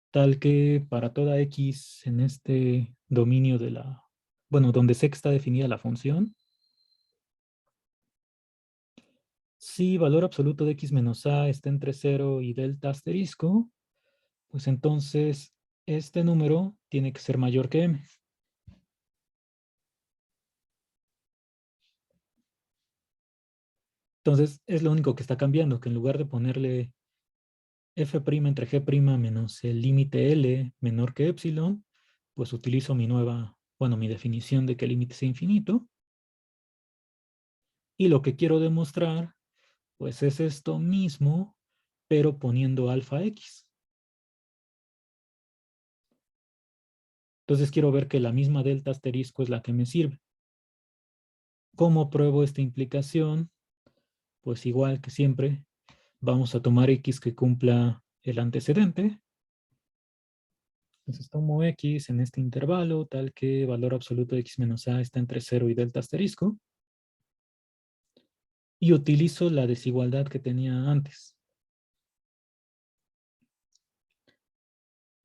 tal que para toda x en este dominio de la, bueno, donde sé que está definida la función, si valor absoluto de x menos a está entre 0 y delta asterisco, pues entonces este número tiene que ser mayor que m. Entonces es lo único que está cambiando, que en lugar de ponerle f' entre g' menos el límite L menor que epsilon, pues utilizo mi nueva, bueno, mi definición de que el límite sea infinito. Y lo que quiero demostrar, pues es esto mismo, pero poniendo alfa x. Entonces quiero ver que la misma delta asterisco es la que me sirve. ¿Cómo pruebo esta implicación? Pues igual que siempre, vamos a tomar x que cumpla el antecedente. Entonces tomo x en este intervalo, tal que valor absoluto de x menos a está entre 0 y delta asterisco. Y utilizo la desigualdad que tenía antes.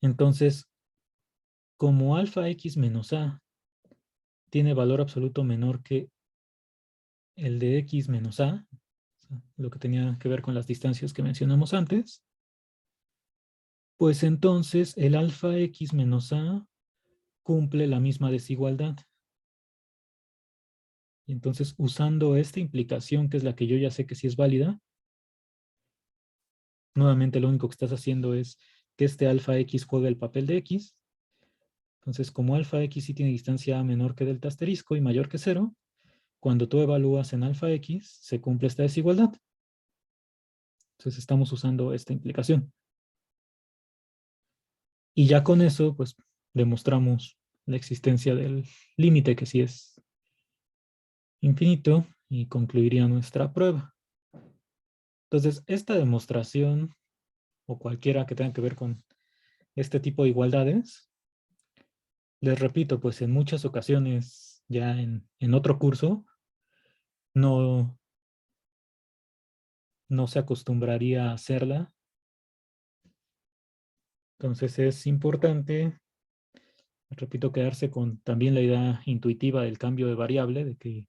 Entonces, como alfa x menos a tiene valor absoluto menor que el de x menos a, lo que tenía que ver con las distancias que mencionamos antes, pues entonces el alfa x menos a cumple la misma desigualdad. Y entonces, usando esta implicación, que es la que yo ya sé que sí es válida, nuevamente lo único que estás haciendo es que este alfa X juega el papel de X. Entonces, como alfa X sí tiene distancia A menor que delta asterisco y mayor que 0, cuando tú evalúas en alfa X, se cumple esta desigualdad. Entonces, estamos usando esta implicación. Y ya con eso, pues, demostramos la existencia del límite, que sí es infinito, y concluiría nuestra prueba. Entonces, esta demostración, o cualquiera que tenga que ver con este tipo de igualdades, les repito, pues en muchas ocasiones, ya en otro curso, no, no se acostumbraría a hacerla. Entonces es importante, repito, quedarse con también la idea intuitiva del cambio de variable, de que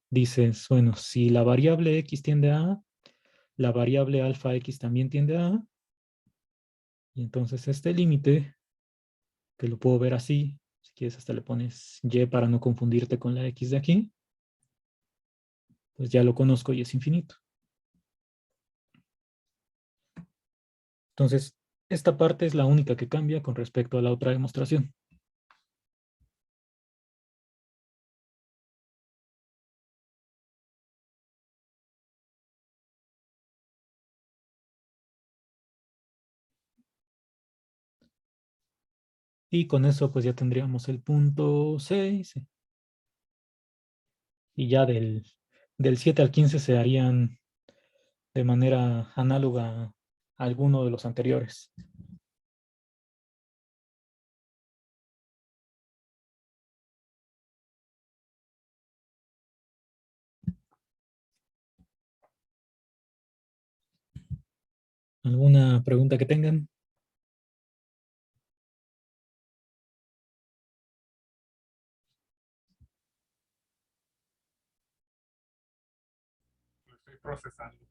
dices, bueno, si la variable x tiende a A, la variable alfa x también tiende a A, y entonces este límite, que lo puedo ver así, si quieres hasta le pones y para no confundirte con la x de aquí, pues ya lo conozco y es infinito. Entonces, esta parte es la única que cambia con respecto a la otra demostración. Y con eso pues ya tendríamos el punto 6. Y ya del 7 al 15 se harían de manera análoga a alguno de los anteriores. ¿Alguna pregunta que tengan? Lo estoy procesando.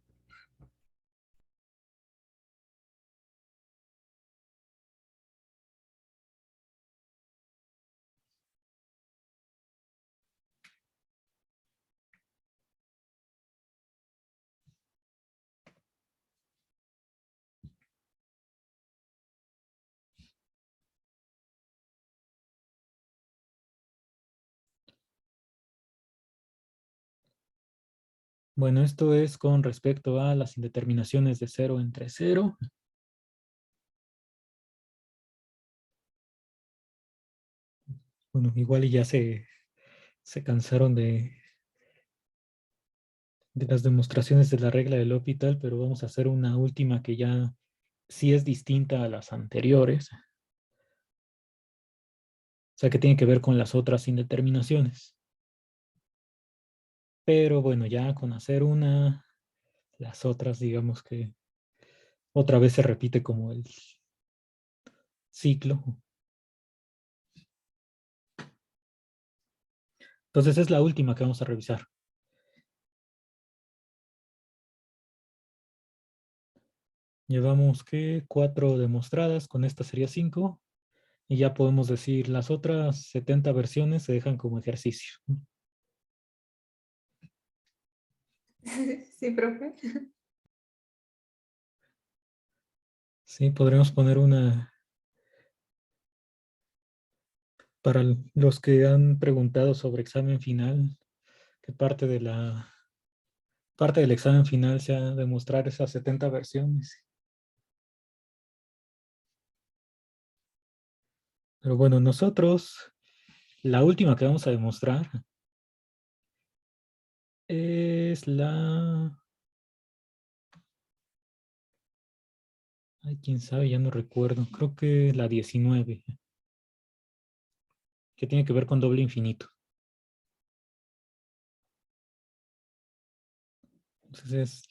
Bueno, esto es con respecto a las indeterminaciones de 0 entre 0. Bueno, igual y ya se cansaron de las demostraciones de la regla del L'Hopital, pero vamos a hacer una última que ya sí es distinta a las anteriores. O sea, que tiene que ver con las otras indeterminaciones. Pero bueno, ya con hacer una, las otras, digamos que otra vez se repite como el ciclo. Entonces es la última que vamos a revisar. Llevamos que 4 demostradas, con esta sería 5. Y ya podemos decir las otras 70 versiones se dejan como ejercicio. Sí, profe. Sí, podremos poner una para los que han preguntado sobre examen final, que parte del examen final sea demostrar esas 70 versiones. Pero bueno, nosotros, la última que vamos a demostrar es la... Ay, quién sabe, ya no recuerdo. Creo que la 19, que tiene que ver con doble infinito. Entonces es...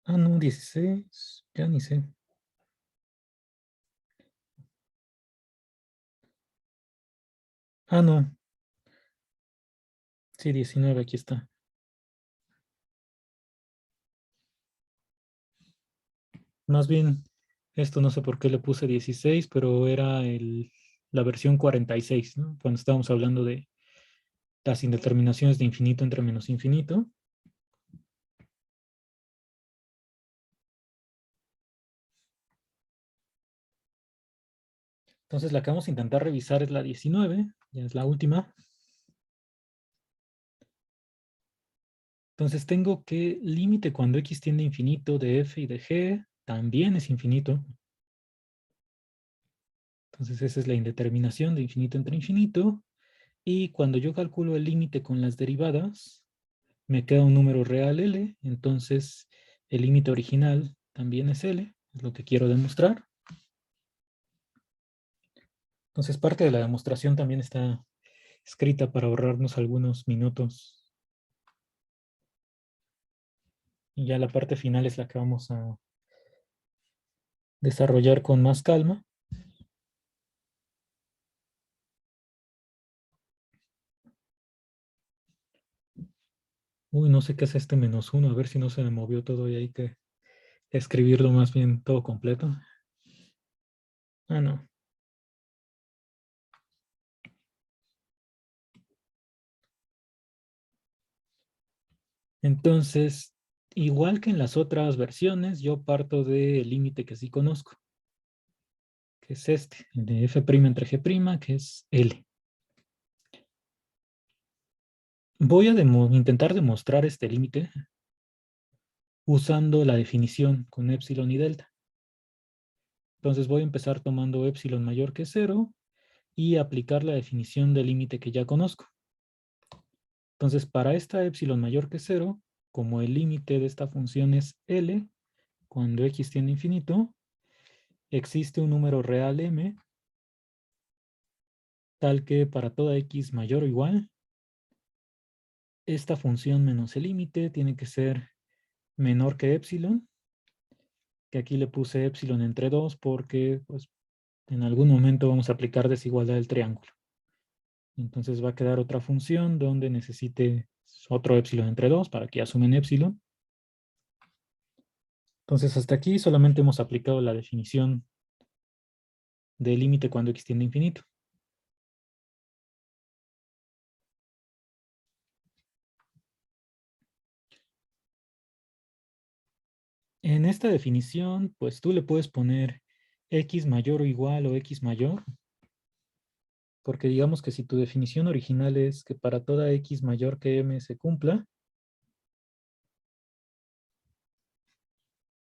Ah, no, 16, ya ni sé. Ah, no. Sí, 19, aquí está. Más bien, esto no sé por qué le puse 16, pero era la versión 46, ¿no? Cuando estábamos hablando de las indeterminaciones de infinito entre menos infinito. Entonces la que vamos a intentar revisar es la 19, ya es la última. Entonces tengo que límite cuando x tiende a infinito de f y de g también es infinito. Entonces esa es la indeterminación de infinito entre infinito. Y cuando yo calculo el límite con las derivadas, me queda un número real L. Entonces el límite original también es L. Es lo que quiero demostrar. Entonces parte de la demostración también está escrita para ahorrarnos algunos minutos. Y ya la parte final es la que vamos a desarrollar con más calma. Uy, no sé qué es este -1, a ver si no se me movió todo y hay que escribirlo más bien todo completo. Ah, no. Entonces, igual que en las otras versiones, yo parto del límite que sí conozco, que es este, el de f' entre g', que es L. Voy a intentar demostrar este límite usando la definición con epsilon y delta. Entonces voy a empezar tomando epsilon mayor que 0 y aplicar la definición del límite que ya conozco. Entonces, para esta epsilon mayor que 0, como el límite de esta función es L, cuando x tiende a infinito, existe un número real m, tal que para toda x mayor o igual, esta función menos el límite tiene que ser menor que epsilon, que aquí le puse epsilon entre 2 porque pues, en algún momento vamos a aplicar desigualdad del triángulo. Entonces va a quedar otra función donde necesite otro epsilon entre 2 para que asumen epsilon. Entonces hasta aquí solamente hemos aplicado la definición del límite cuando x tiende a infinito. En esta definición, pues tú le puedes poner x mayor o igual o x mayor, porque digamos que si tu definición original es que para toda x mayor que m se cumpla,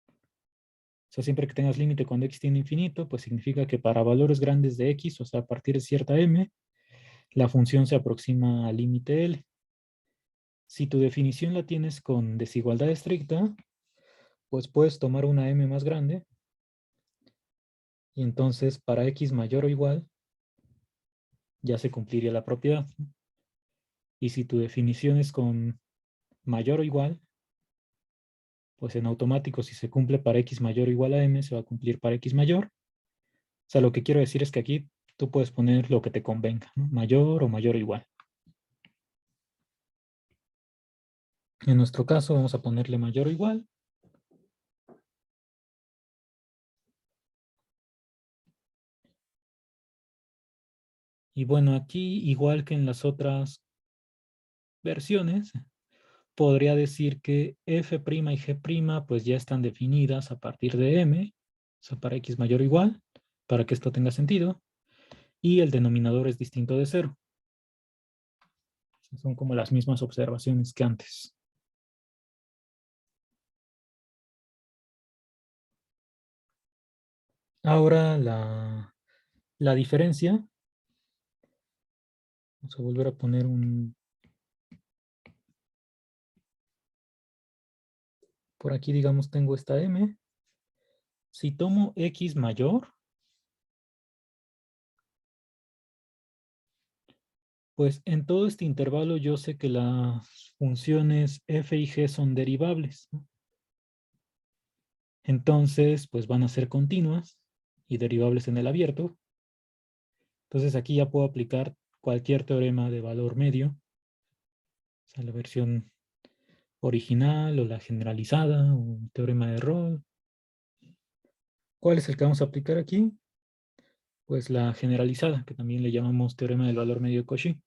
o sea, siempre que tengas límite cuando x tiende a infinito, pues significa que para valores grandes de x, o sea, a partir de cierta m, la función se aproxima al límite L. Si tu definición la tienes con desigualdad estricta, pues puedes tomar una m más grande, y entonces para x mayor o igual, ya se cumpliría la propiedad. Y si tu definición es con mayor o igual, pues en automático si se cumple para x mayor o igual a m, se va a cumplir para x mayor. O sea, lo que quiero decir es que aquí tú puedes poner lo que te convenga, ¿no? Mayor o mayor o igual. En nuestro caso vamos a ponerle mayor o igual. Y bueno, aquí, igual que en las otras versiones, podría decir que f' y g' pues ya están definidas a partir de m, o sea, para x mayor o igual, para que esto tenga sentido. Y el denominador es distinto de 0. Son como las mismas observaciones que antes. Ahora la diferencia. Vamos a volver a poner un... Por aquí, digamos, tengo esta m. Si tomo x mayor, pues en todo este intervalo yo sé que las funciones f y g son derivables, ¿no? Entonces, pues van a ser continuas y derivables en el abierto. Entonces aquí ya puedo aplicar cualquier teorema de valor medio. O sea, la versión original o la generalizada o el teorema de Rolle. ¿Cuál es el que vamos a aplicar aquí? Pues la generalizada, que también le llamamos teorema del valor medio de Cauchy.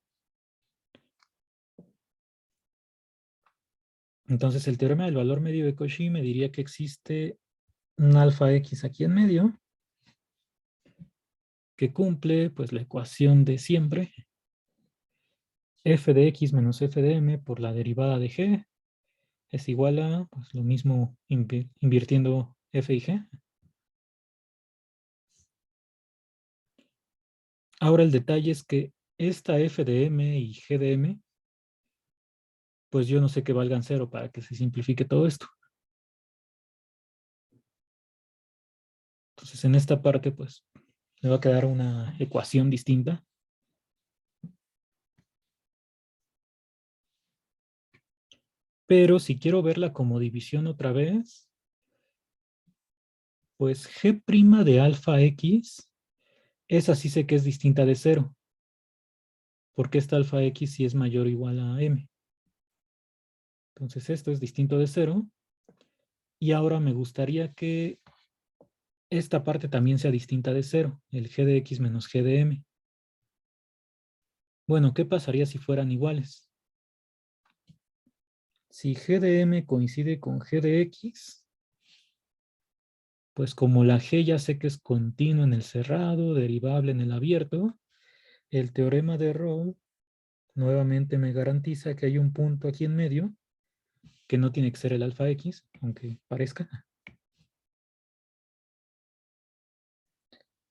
Entonces el teorema del valor medio de Cauchy me diría que existe un alfa x aquí en medio, que cumple pues la ecuación de siempre. F de x menos f de m por la derivada de g es igual a pues, lo mismo invirtiendo f y g. Ahora el detalle es que esta f de m y g de m, pues yo no sé que valgan cero para que se simplifique todo esto. Entonces en esta parte pues me va a quedar una ecuación distinta. Pero si quiero verla como división otra vez, pues g' de alfa x, esa sí sé que es distinta de cero, porque esta alfa x sí es mayor o igual a m. Entonces esto es distinto de cero. Y ahora me gustaría que esta parte también sea distinta de cero, el g de x menos g de m. Bueno, ¿qué pasaría si fueran iguales? Si g de m coincide con g de x, pues como la g ya sé que es continua en el cerrado, derivable en el abierto, el teorema de Rolle nuevamente me garantiza que hay un punto aquí en medio, que no tiene que ser el alfa x, aunque parezca,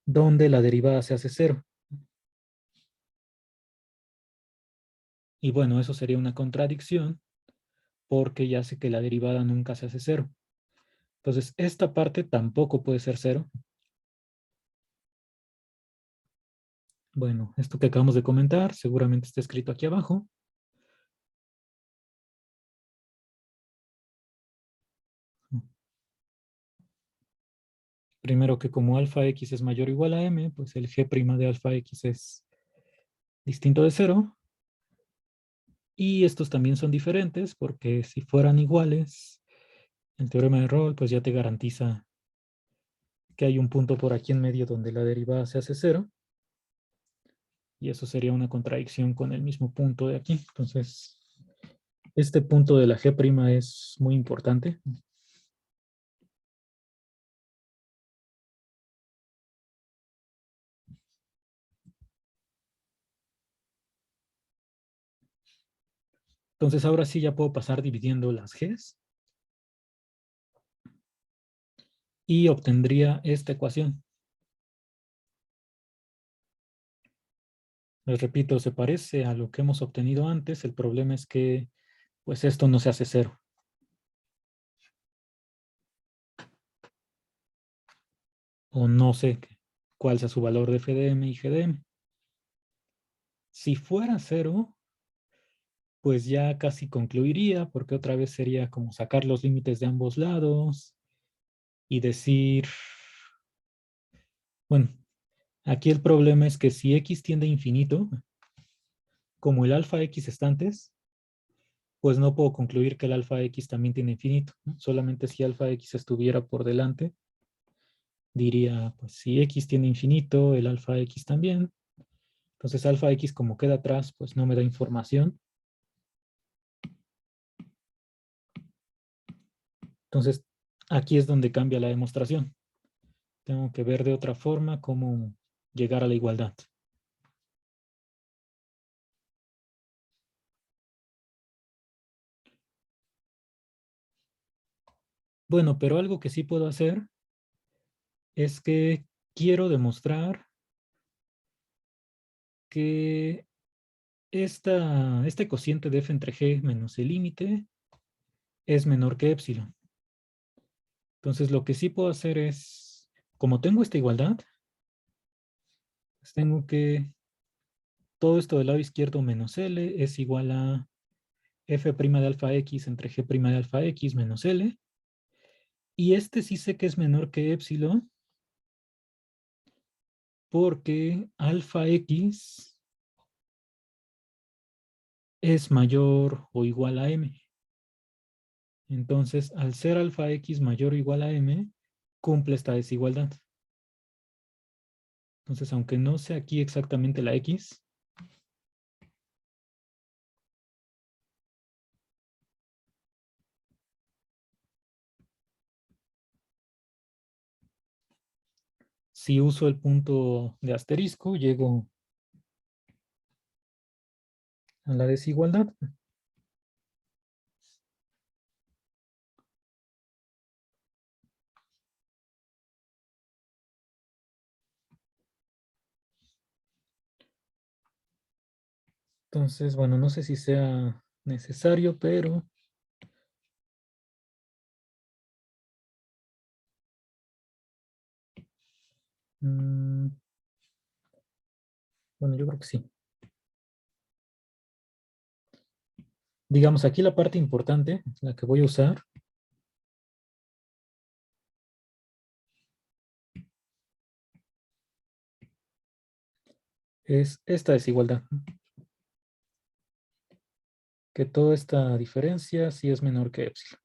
donde la derivada se hace cero. Y bueno, eso sería una contradicción, porque ya sé que la derivada nunca se hace cero. Entonces, esta parte tampoco puede ser cero. Bueno, esto que acabamos de comentar seguramente está escrito aquí abajo. Primero que como alfa x es mayor o igual a m, pues el g' de alfa x es distinto de cero. Y estos también son diferentes porque si fueran iguales, el teorema de Rolle pues ya te garantiza que hay un punto por aquí en medio donde la derivada se hace cero. Y eso sería una contradicción con el mismo punto de aquí. Entonces, este punto de la g' es muy importante. Entonces, ahora sí ya puedo pasar dividiendo las g's. Y obtendría esta ecuación. Les repito, se parece a lo que hemos obtenido antes. El problema es que, pues esto no se hace cero. O no sé cuál sea su valor de f de m y g de m. Si fuera cero, pues ya casi concluiría, porque otra vez sería como sacar los límites de ambos lados y decir, bueno, aquí el problema es que si x tiende a infinito, como el alfa x está antes, pues no puedo concluir que el alfa x también tiene infinito, ¿no? Solamente si alfa x estuviera por delante, diría, pues si x tiene infinito, el alfa x también. Entonces alfa x como queda atrás, pues no me da información. Entonces aquí es donde cambia la demostración. Tengo que ver de otra forma cómo llegar a la igualdad. Bueno, pero algo que sí puedo hacer es que quiero demostrar que este cociente de f entre g menos el límite es menor que épsilon. Entonces lo que sí puedo hacer es, como tengo esta igualdad, pues tengo que todo esto del lado izquierdo menos L es igual a f' de alfa x entre g' de alfa x menos L. Y este sí sé que es menor que épsilon porque alfa x es mayor o igual a m. Entonces, al ser alfa x mayor o igual a m, cumple esta desigualdad. Entonces, aunque no sea aquí exactamente la x, Si uso el punto de asterisco, llego a la desigualdad. Entonces, bueno, no sé si sea necesario, pero bueno, yo creo que sí. Digamos, aquí la parte importante, la que voy a usar, es esta desigualdad. Que toda esta diferencia sí es menor que epsilon,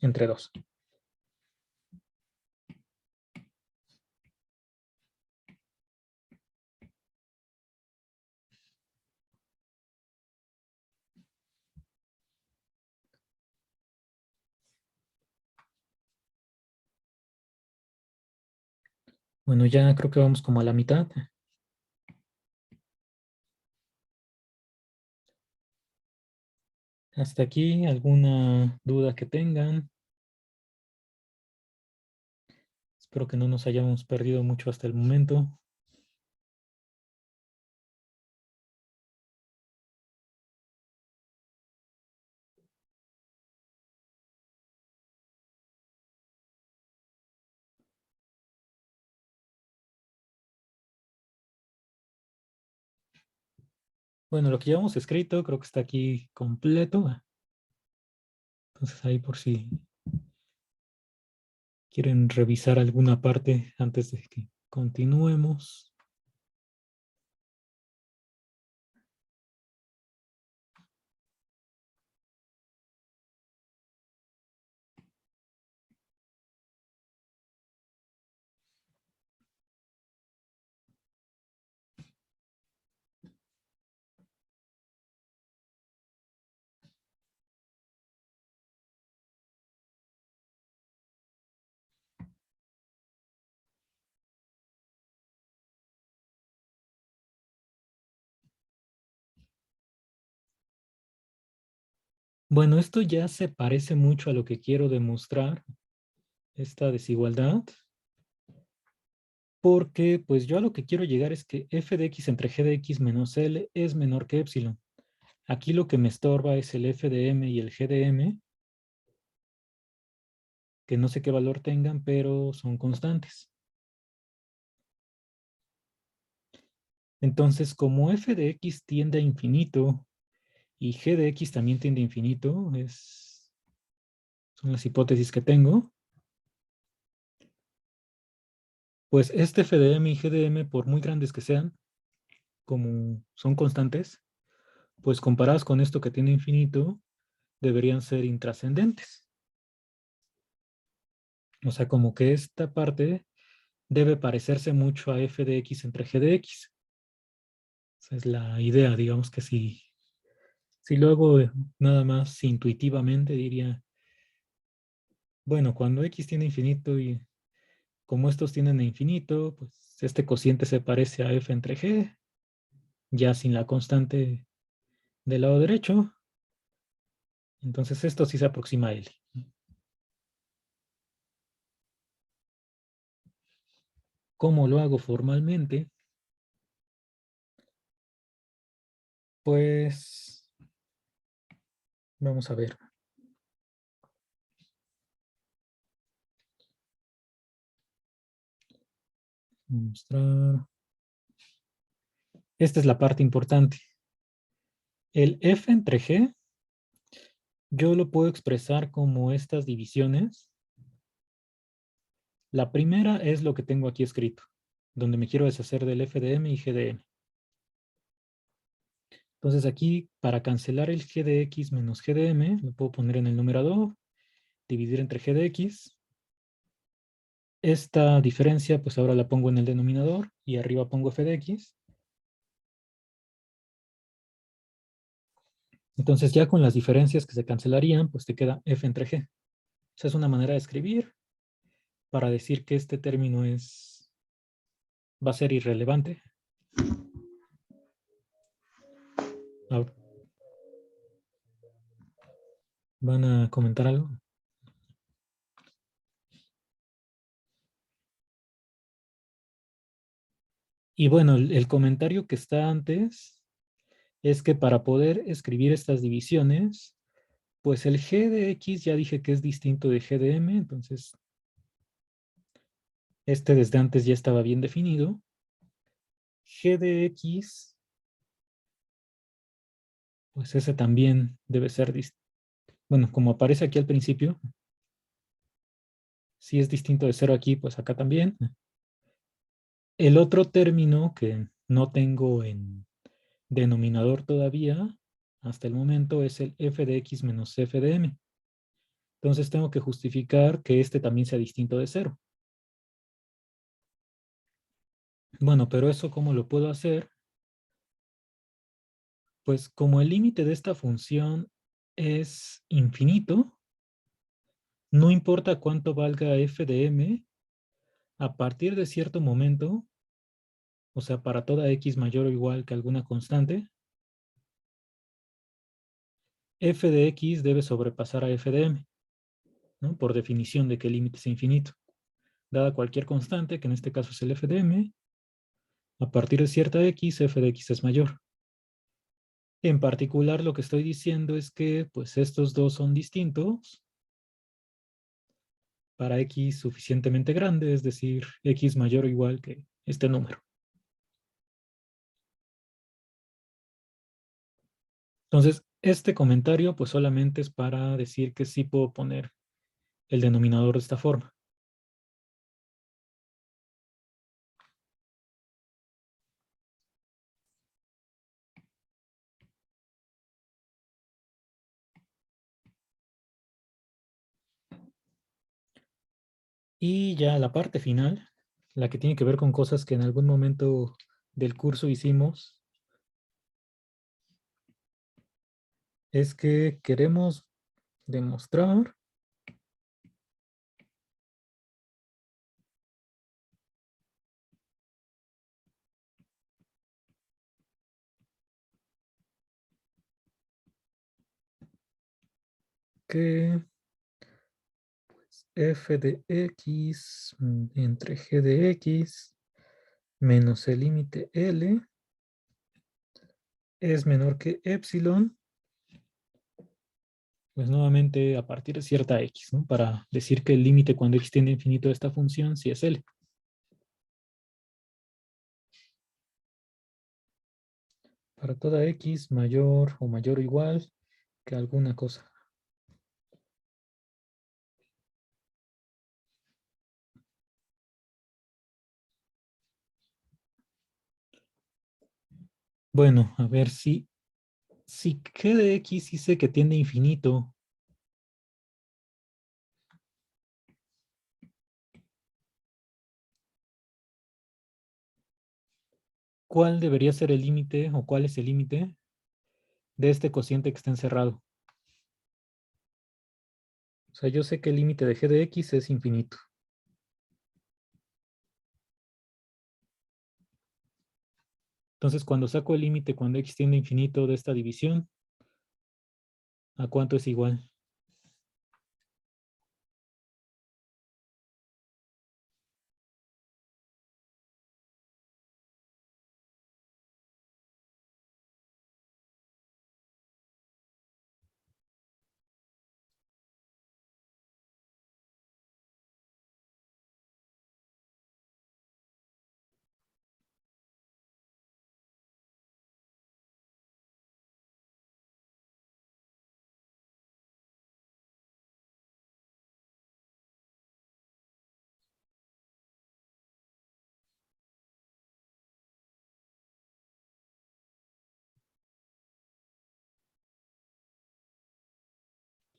entre 2. Bueno, ya creo que vamos como a la mitad. Hasta aquí, ¿alguna duda que tengan? Espero que no nos hayamos perdido mucho hasta el momento. Bueno, lo que llevamos escrito creo que está aquí completo. Entonces ahí por si quieren revisar alguna parte antes de que continuemos. Bueno, esto ya se parece mucho a lo que quiero demostrar, esta desigualdad, porque pues yo a lo que quiero llegar es que f de x entre g de x menos L es menor que epsilon. Aquí lo que me estorba es el f de m y el g de m, que no sé qué valor tengan, pero son constantes. Entonces, como f de x tiende a infinito y g de x también tiende a infinito, son las hipótesis que tengo, pues este f de m y g de m, por muy grandes que sean, como son constantes, pues comparadas con esto que tiene infinito, deberían ser intrascendentes. O sea, como que esta parte debe parecerse mucho a f de x entre g de x. Esa es la idea, digamos que si lo hago nada más intuitivamente, diría, bueno, cuando x tiene infinito y como estos tienen a infinito, pues este cociente se parece a f entre g, ya sin la constante del lado derecho. Entonces esto sí se aproxima a L. ¿Cómo lo hago formalmente? Pues vamos a ver. Voy a mostrar. Esta es la parte importante. El f entre g, yo lo puedo expresar como estas divisiones. La primera es lo que tengo aquí escrito, donde me quiero deshacer del f de m y g de m. Entonces aquí, para cancelar el g de x menos g de m, lo puedo poner en el numerador, dividir entre g de x. Esta diferencia, pues ahora la pongo en el denominador y arriba pongo f de x. Entonces ya con las diferencias que se cancelarían, pues te queda f entre g. Esa es una manera de escribir para decir que este término es va a ser irrelevante. Ahora, ¿van a comentar algo? Y bueno, el comentario que está antes es que para poder escribir estas divisiones, pues el G de X ya dije que es distinto de G de M, entonces este desde antes ya estaba bien definido. G de X, pues ese también debe ser distinto. Bueno, como aparece aquí al principio, si es distinto de 0 aquí, pues acá también. El otro término que no tengo en denominador todavía, hasta el momento, es el f de x menos f de m. Entonces tengo que justificar que este también sea distinto de 0. Bueno, pero eso ¿cómo lo puedo hacer? Pues como el límite de esta función es infinito, no importa cuánto valga f de m, a partir de cierto momento, o sea, para toda x mayor o igual que alguna constante, f de x debe sobrepasar a f de m, ¿no? Por definición de que el límite es infinito. Dada cualquier constante, que en este caso es el f de m, a partir de cierta x, f de x es mayor. En particular, lo que estoy diciendo es que pues estos dos son distintos para x suficientemente grande, es decir, x mayor o igual que este número. Entonces, este comentario pues solamente es para decir que sí puedo poner el denominador de esta forma. Y ya la parte final, la que tiene que ver con cosas que en algún momento del curso hicimos, es que queremos demostrar que f de x entre g de x menos el límite L es menor que epsilon, pues nuevamente a partir de cierta x, ¿no? Para decir que el límite cuando x tiende a infinito de esta función sí es L. Para toda x mayor o igual que alguna cosa. Bueno, a ver si g de x dice que tiende a infinito, ¿cuál debería ser el límite o cuál es el límite de este cociente que está encerrado? O sea, yo sé que el límite de g de x es infinito. Entonces, cuando saco el límite cuando x tiende a infinito de esta división, ¿a cuánto es igual?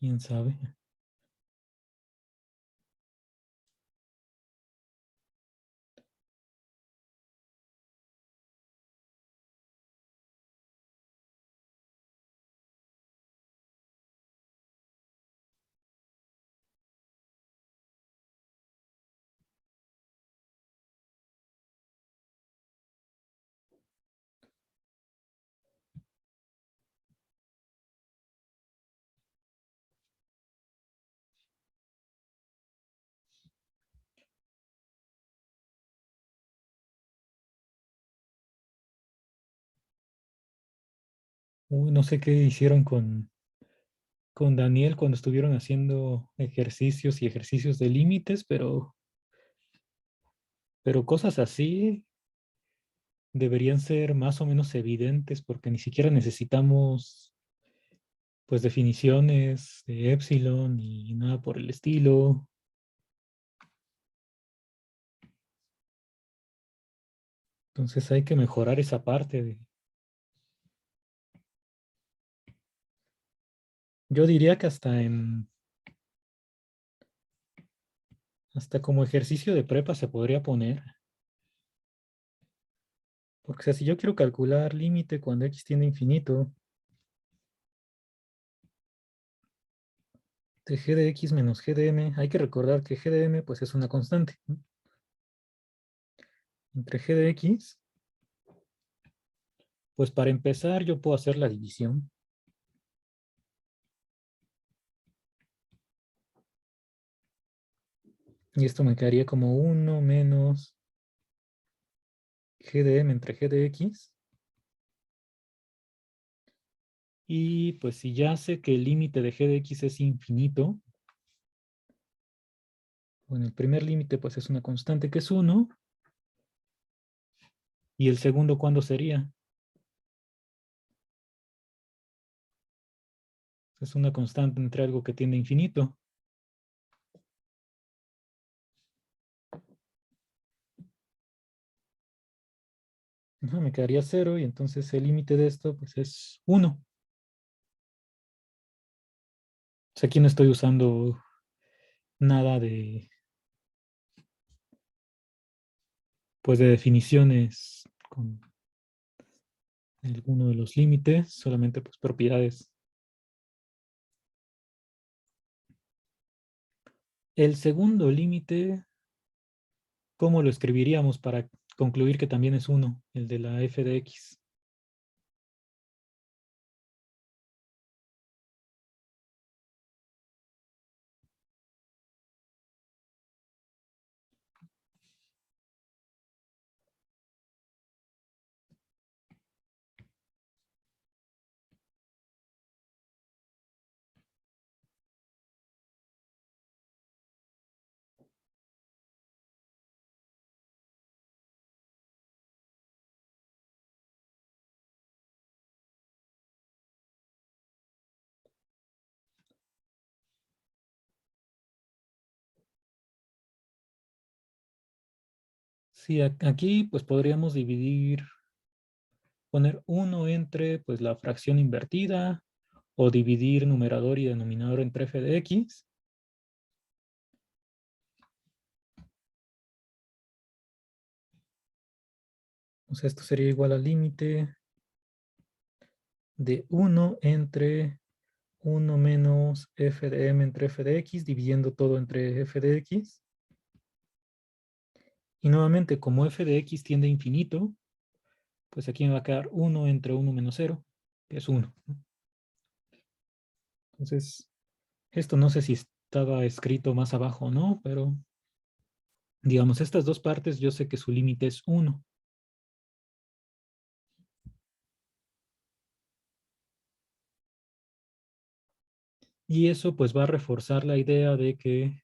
¿Quién sabe? Uy, no sé qué hicieron con Daniel cuando estuvieron haciendo ejercicios y ejercicios de límites, pero cosas así deberían ser más o menos evidentes porque ni siquiera necesitamos pues definiciones de epsilon ni nada por el estilo. Entonces hay que mejorar esa parte yo diría que hasta como ejercicio de prepa se podría poner. Porque o sea, si yo quiero calcular límite cuando x tiende a infinito de g de x menos g de m, hay que recordar que g de m pues es una constante, ¿no? Entre g de x, pues para empezar yo puedo hacer la división. Y esto me quedaría como 1 menos g de m entre g de x. Y pues si ya sé que el límite de g de x es infinito, bueno, el primer límite pues es una constante que es 1. ¿Y el segundo cuándo sería? Es una constante entre algo que tiende a infinito. Ajá, me quedaría 0 y entonces el límite de esto pues es 1. O sea, aquí no estoy usando nada pues de definiciones con alguno de los límites, solamente pues propiedades. El segundo límite, ¿cómo lo escribiríamos para concluir que también es 1, el de la f de x? Sí, aquí pues podríamos dividir, poner 1 entre pues la fracción invertida o dividir numerador y denominador entre f de x. O sea, esto sería igual al límite de 1 entre 1 menos f de m entre f de x, dividiendo todo entre f de x. Y nuevamente, como f de x tiende a infinito, pues aquí me va a quedar 1 entre 1 menos 0, que es 1. Entonces, esto no sé si estaba escrito más abajo o no, pero digamos, estas dos partes yo sé que su límite es 1. Y eso pues va a reforzar la idea de que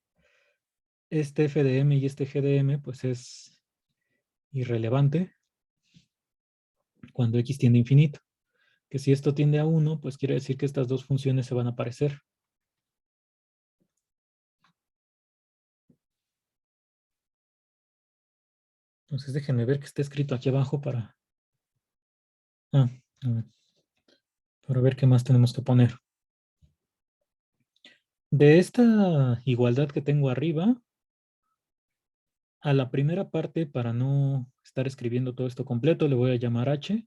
este f de m y este g de m pues es irrelevante cuando x tiende a infinito. Que si esto tiende a 1, pues quiere decir que estas dos funciones se van a parecer. Entonces déjenme ver que está escrito aquí abajo ah, a ver, para ver qué más tenemos que poner. De esta igualdad que tengo arriba, a la primera parte, para no estar escribiendo todo esto completo, le voy a llamar h.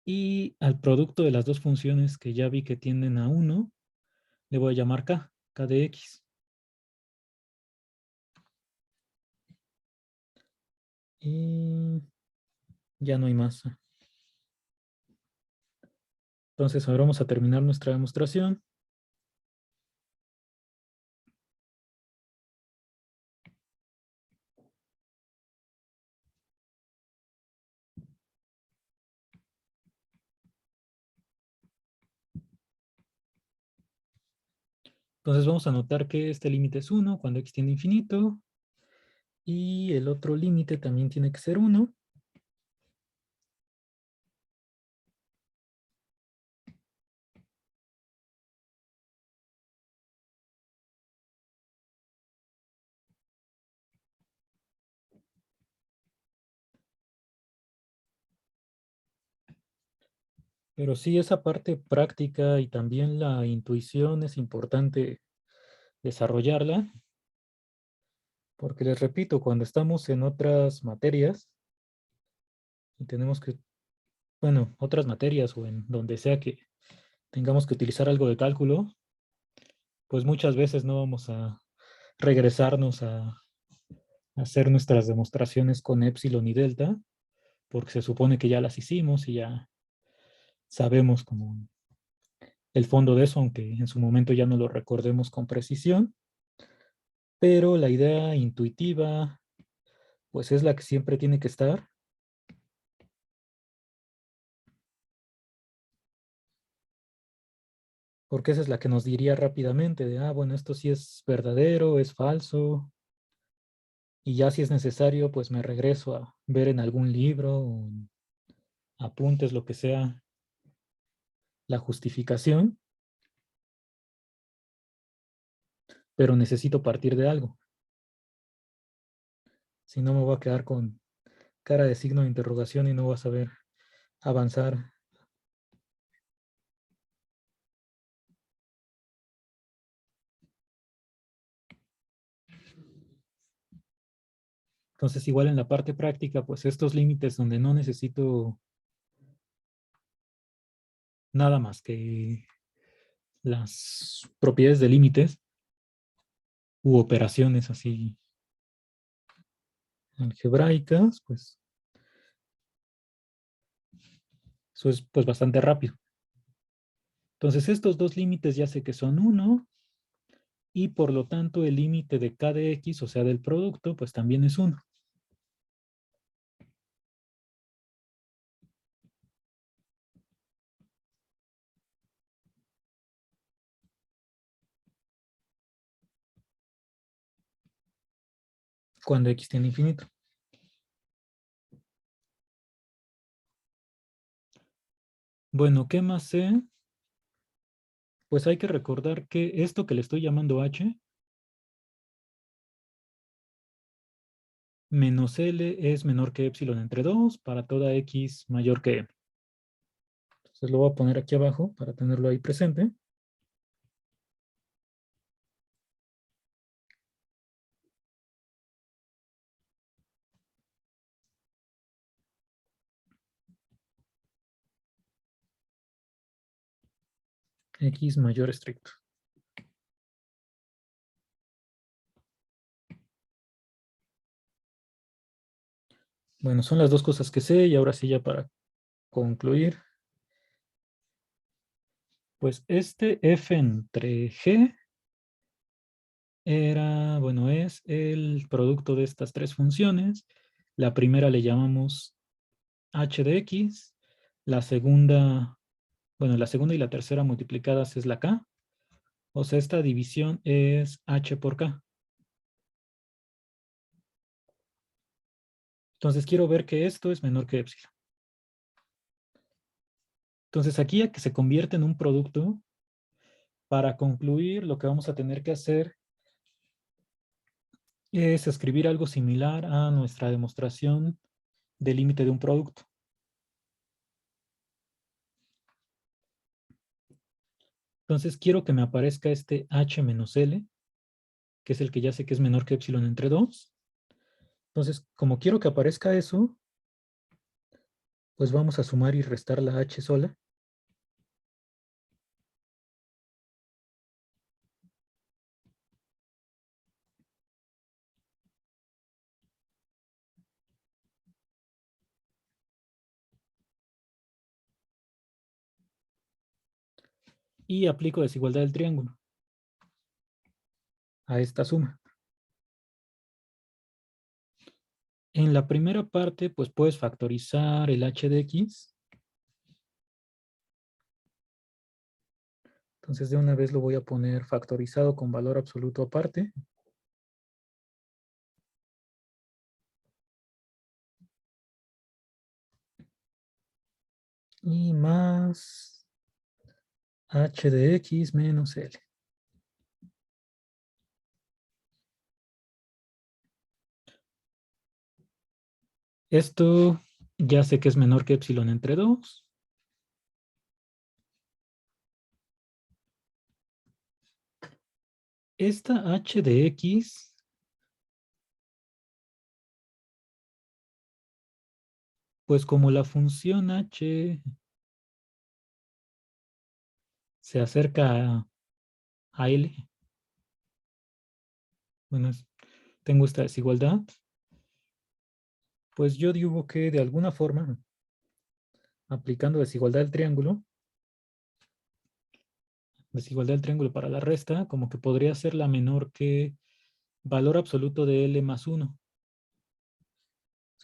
Y al producto de las dos funciones que ya vi que tienden a 1, le voy a llamar k de x. Y ya no hay más. Entonces ahora vamos a terminar nuestra demostración. Entonces vamos a notar que este límite es 1 cuando x tiende a infinito. Y el otro límite también tiene que ser 1. Pero sí, esa parte práctica y también la intuición es importante desarrollarla, porque les repito, cuando estamos en otras materias y tenemos que, bueno, otras materias o en donde sea que tengamos que utilizar algo de cálculo, pues muchas veces no vamos a regresarnos a hacer nuestras demostraciones con epsilon y delta, porque se supone que ya las hicimos y ya sabemos como el fondo de eso, aunque en su momento ya no lo recordemos con precisión, pero la idea intuitiva, pues es la que siempre tiene que estar. Porque esa es la que nos diría rápidamente de, bueno, esto sí es verdadero, es falso, y ya si es necesario, pues me regreso a ver en algún libro, o en apuntes, lo que sea, la justificación, pero necesito partir de algo. Si no, me voy a quedar con cara de signo de interrogación y no voy a saber avanzar. Entonces, igual en la parte práctica, pues estos límites donde no necesito nada más que las propiedades de límites u operaciones así algebraicas, pues eso es pues bastante rápido. Entonces estos dos límites ya sé que son 1 y por lo tanto el límite de k de x, o sea del producto, pues también es 1. Cuando x tiene infinito. Bueno, ¿qué más sé? Pues hay que recordar que esto que le estoy llamando h, menos L es menor que epsilon entre 2 para toda X mayor que M. Entonces lo voy a poner aquí abajo para tenerlo ahí presente. X mayor estricto. Bueno, son las dos cosas que sé y ahora sí ya para concluir. Pues este f entre g era, bueno, es el producto de estas tres funciones. La primera le llamamos h de x. La segunda, bueno, la segunda y la tercera multiplicadas es la k. O sea, esta división es h por k. Entonces quiero ver que esto es menor que epsilon. Entonces aquí a que se convierte en un producto, para concluir lo que vamos a tener que hacer es escribir algo similar a nuestra demostración del límite de un producto. Entonces quiero que me aparezca este h menos L, que es el que ya sé que es menor que epsilon entre 2. Entonces, como quiero que aparezca eso, pues vamos a sumar y restar la h sola. Y aplico desigualdad del triángulo a esta suma. En la primera parte, pues puedes factorizar el h de x. Entonces de una vez lo voy a poner factorizado con valor absoluto aparte. Y más h de x menos l. Esto ya sé que es menor que epsilon entre 2. Esta h de x, pues como la función h se acerca a L, bueno, tengo esta desigualdad, pues yo digo que de alguna forma, aplicando desigualdad del triángulo para la resta, como que podría ser la menor que valor absoluto de L más 1.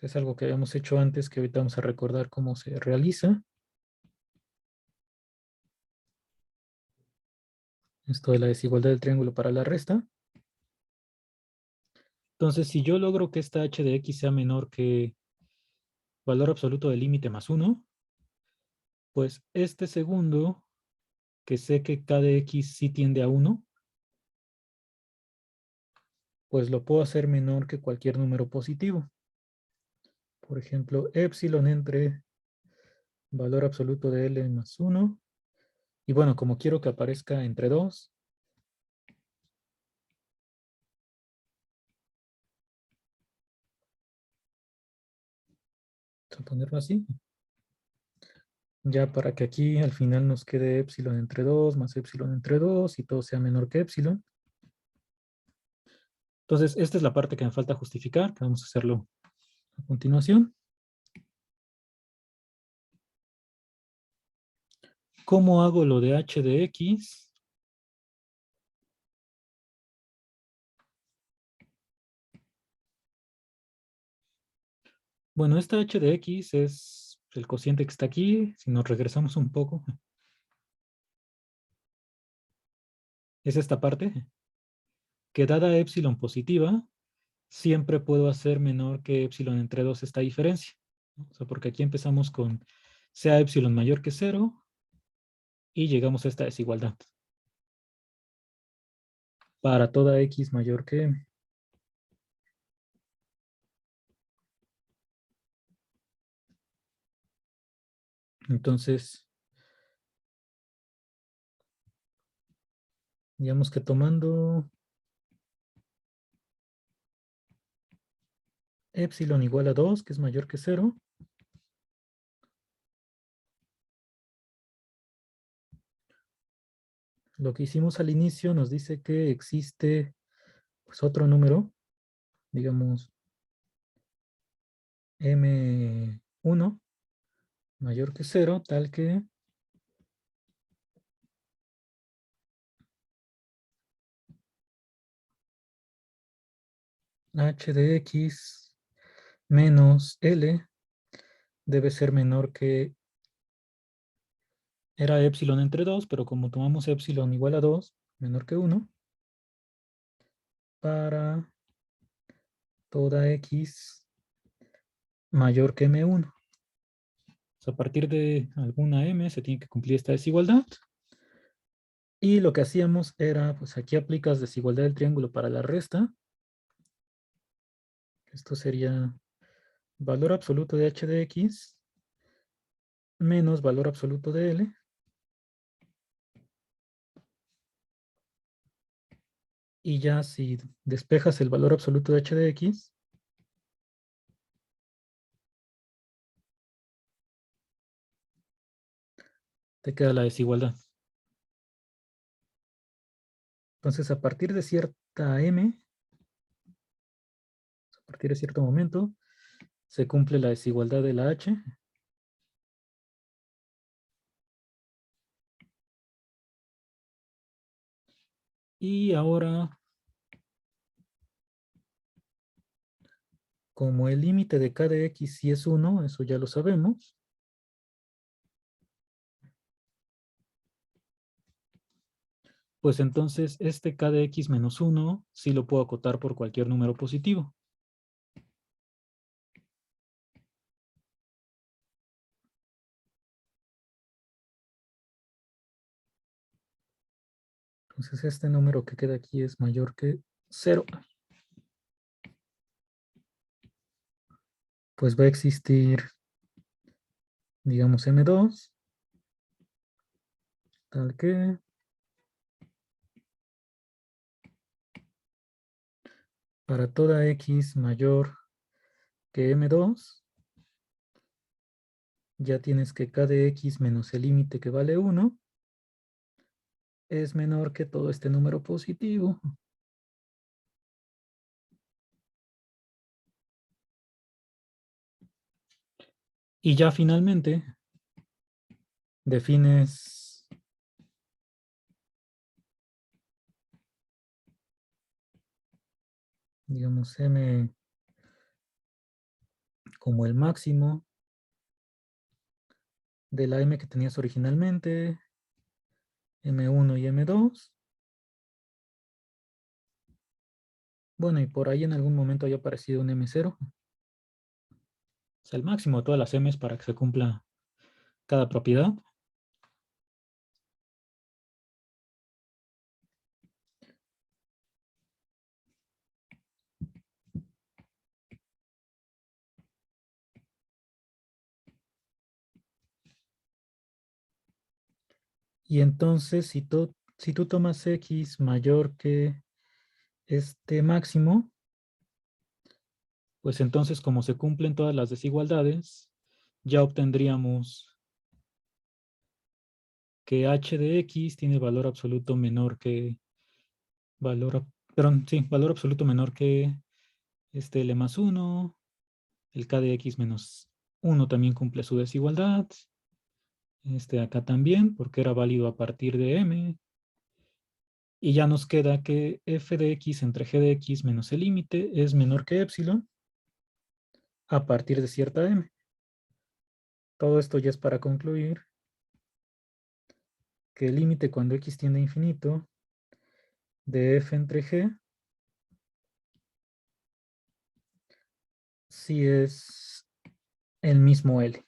Es algo que habíamos hecho antes, que ahorita vamos a recordar cómo se realiza. Esto de la desigualdad del triángulo para la resta. Entonces, si yo logro que esta h de x sea menor que valor absoluto del límite más 1, pues este segundo, que sé que k de x sí tiende a 1, pues lo puedo hacer menor que cualquier número positivo. Por ejemplo, epsilon entre valor absoluto de L más 1. Y bueno, como quiero que aparezca entre 2, vamos a ponerlo así. Ya para que aquí al final nos quede epsilon entre 2 más epsilon entre 2 y todo sea menor que epsilon. Entonces, esta es la parte que me falta justificar, que vamos a hacerlo a continuación. ¿Cómo hago lo de h de x? Bueno, esta h de x es el cociente que está aquí. Si nos regresamos un poco, es esta parte, que dada epsilon positiva, siempre puedo hacer menor que epsilon entre 2 esta diferencia, ¿no? O sea, porque aquí empezamos con sea epsilon mayor que 0 y llegamos a esta desigualdad. Para toda x mayor que m. Entonces, digamos que tomando epsilon igual a 2, que es mayor que 0, lo que hicimos al inicio nos dice que existe pues, otro número, digamos m1 mayor que 0, tal que h de x menos l debe ser menor que, era epsilon entre 2, pero como tomamos epsilon igual a 2, menor que 1, para toda x mayor que m1. O sea, a partir de alguna m se tiene que cumplir esta desigualdad. Y lo que hacíamos era, pues aquí aplicas desigualdad del triángulo para la resta. Esto sería valor absoluto de h de x menos valor absoluto de l. Y ya si despejas el valor absoluto de h de x, te queda la desigualdad. Entonces, a partir de cierta m, a partir de cierto momento, se cumple la desigualdad de la h. Y ahora, como el límite de k de x sí es 1, eso ya lo sabemos. pues entonces este k de x menos 1 sí lo puedo acotar por cualquier número positivo. Entonces este número que queda aquí es mayor que 0. Pues va a existir, digamos, M2, tal que para toda X mayor que M2, ya tienes que K de X menos el límite que vale 1 es menor que todo este número positivo. Y ya finalmente defines digamos M como el máximo de la M que tenías originalmente, M1 y M2. Bueno, y por ahí en algún momento haya aparecido un M0. O sea, el máximo de todas las M's para que se cumpla cada propiedad. Y entonces, si tú tomas X mayor que este máximo, pues entonces como se cumplen todas las desigualdades, ya obtendríamos que h de x tiene valor absoluto menor que perdón, sí, valor absoluto menor que este L más 1, el k de x menos 1 también cumple su desigualdad, este acá también, porque era válido a partir de m, y ya nos queda que f de x entre g de x menos el límite es menor que epsilon a partir de cierta m. Todo esto ya es para concluir que el límite cuando x tiende a infinito de f entre g sí es el mismo L.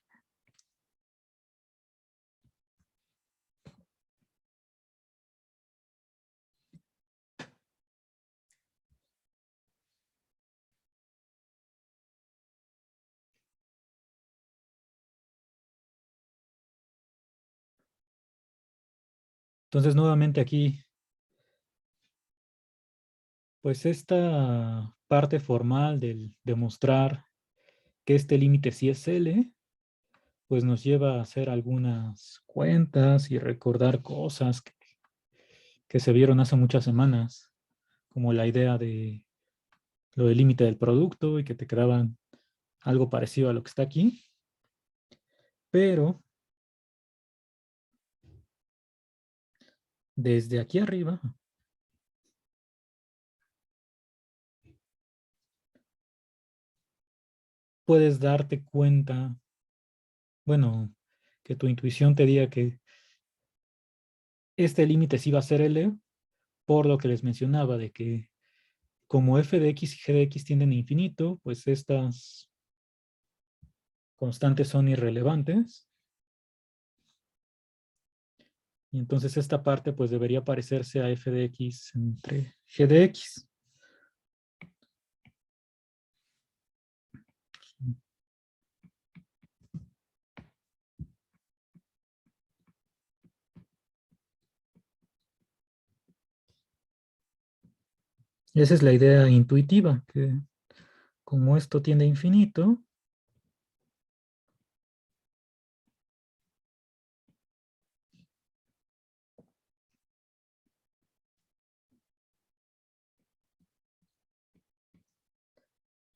Entonces, nuevamente aquí, pues esta parte formal del demostrar que este límite sí es L, pues nos lleva a hacer algunas cuentas y recordar cosas que se vieron hace muchas semanas, como la idea de lo del límite del producto y que te quedaban algo parecido a lo que está aquí. Pero desde aquí arriba puedes darte cuenta, bueno, que tu intuición te diga que este límite sí va a ser L, por lo que les mencionaba de que como f de x y g de x tienden a infinito, pues estas constantes son irrelevantes. Y entonces esta parte pues debería parecerse a f de x entre g de x. Esa es la idea intuitiva, que como esto tiende a infinito,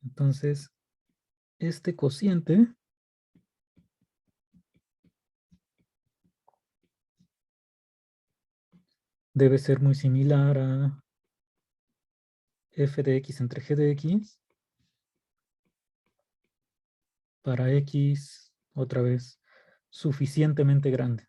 entonces este cociente debe ser muy similar a f de x entre g de x para x, otra vez, suficientemente grande.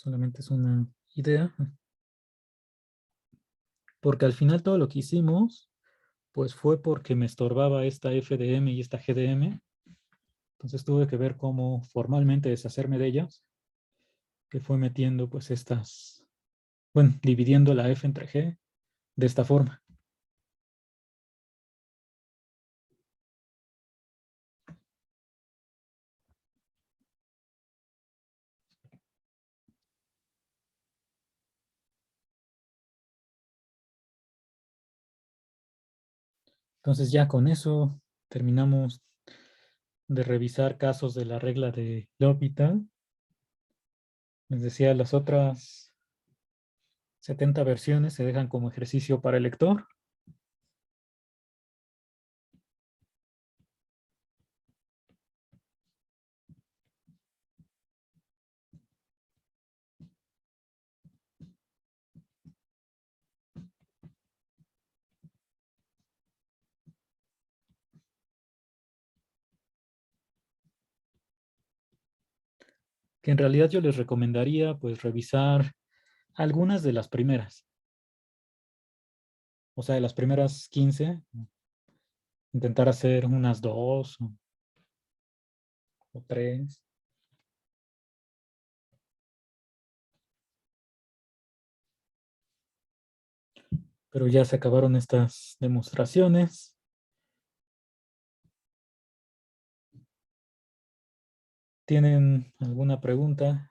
Solamente es una idea. Porque al final todo lo que hicimos, pues fue porque me estorbaba esta FDM y esta GDM. Entonces tuve que ver cómo formalmente deshacerme de ellas, que fue metiendo pues estas, bueno, dividiendo la F entre G de esta forma. Entonces ya con eso terminamos de revisar casos de la regla de L'Hopital. Les decía, las otras 70 versiones se dejan como ejercicio para el lector. Que en realidad yo les recomendaría pues revisar algunas de las primeras. O sea, de las primeras 15, intentar hacer unas 2 o 3. Pero ya se acabaron estas demostraciones. ¿Tienen alguna pregunta?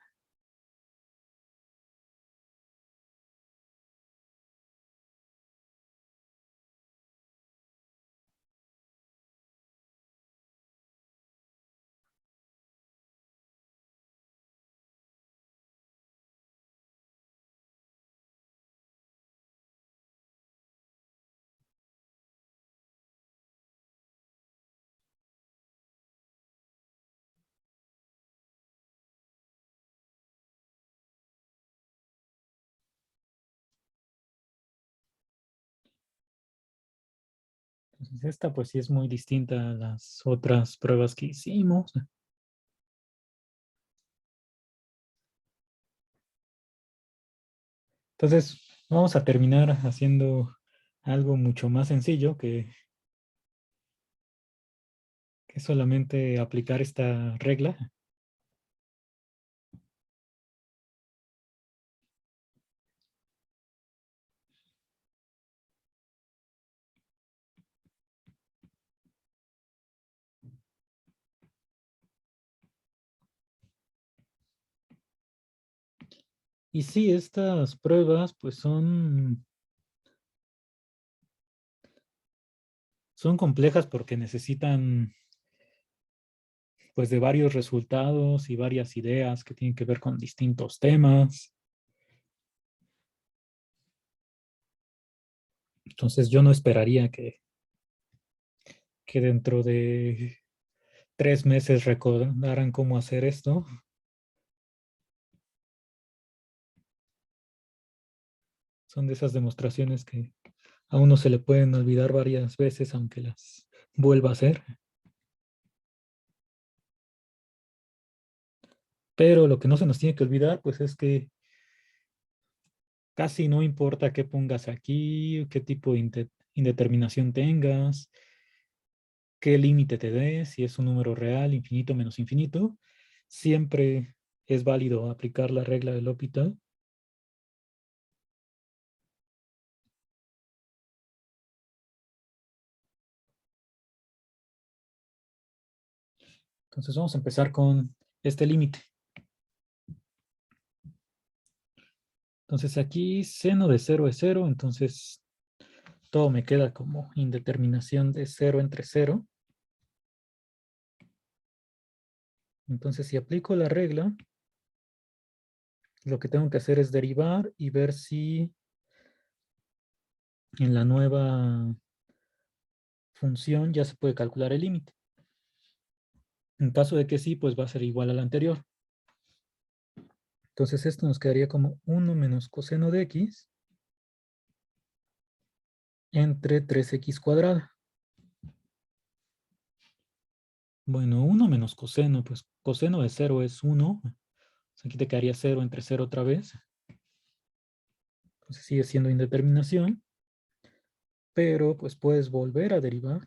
Entonces, esta pues sí es muy distinta a las otras pruebas que hicimos. Entonces, vamos a terminar haciendo algo mucho más sencillo que solamente aplicar esta regla. Y sí, estas pruebas pues son complejas porque necesitan pues de varios resultados y varias ideas que tienen que ver con distintos temas. Entonces yo no esperaría que dentro de 3 meses recordaran cómo hacer esto. Son de esas demostraciones que a uno se le pueden olvidar varias veces aunque las vuelva a hacer. Pero lo que no se nos tiene que olvidar pues es que casi no importa qué pongas aquí, qué tipo de indeterminación tengas, qué límite te dé, si es un número real, infinito menos infinito, siempre es válido aplicar la regla del L'Hopital. Entonces vamos a empezar con este límite. Entonces aquí seno de 0 es 0, entonces todo me queda como indeterminación de 0 entre 0. Entonces si aplico la regla, lo que tengo que hacer es derivar y ver si en la nueva función ya se puede calcular el límite. En caso de que sí, pues va a ser igual al anterior. Entonces esto nos quedaría como 1 menos coseno de x entre 3x cuadrada. Bueno, 1 menos coseno, pues coseno de 0 es 1. O Aquí te quedaría 0 entre 0 otra vez. Entonces sigue siendo indeterminación. Pero pues puedes volver a derivar.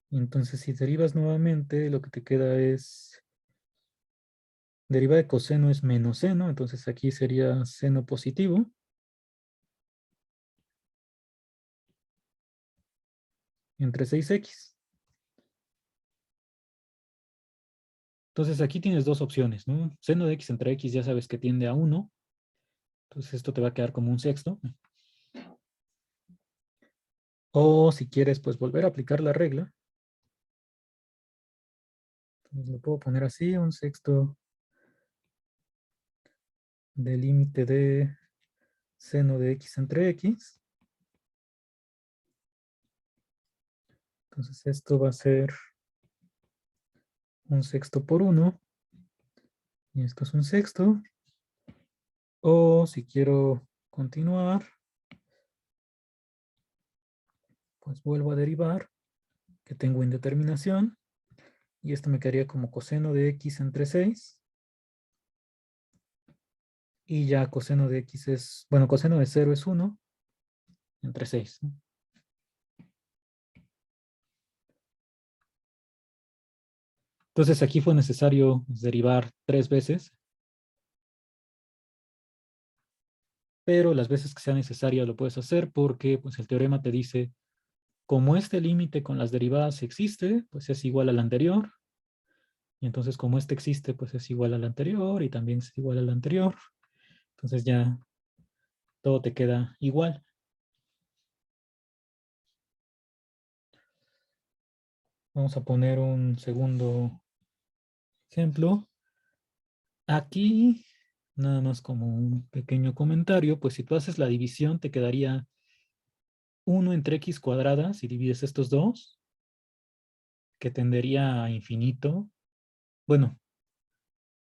Y entonces si derivas nuevamente, lo que te queda es, deriva de coseno es menos seno, entonces aquí sería seno positivo. Entre 6x. Entonces aquí tienes dos opciones, ¿no? Seno de x entre x ya sabes que tiende a 1. Entonces esto te va a quedar como un sexto. O si quieres, pues volver a aplicar la regla. Entonces lo puedo poner así, un sexto del límite de seno de x entre x. Entonces esto va a ser un sexto por 1. Y esto es un sexto. O si quiero continuar, pues vuelvo a derivar, que tengo indeterminación. Y esto me quedaría como coseno de x entre 6. Y ya coseno de x es, bueno, coseno de 0 es 1 entre 6. ¿No? Entonces aquí fue necesario derivar 3 veces. Pero las veces que sea necesario lo puedes hacer porque pues, el teorema te dice, como este límite con las derivadas existe, pues es igual al anterior. Y entonces como este existe, pues es igual al anterior y también es igual al anterior. Entonces ya todo te queda igual. Vamos a poner un segundo ejemplo. Aquí, nada más como un pequeño comentario, pues si tú haces la división te quedaría 1 entre x cuadrada, si divides estos dos, que tendería a infinito. Bueno,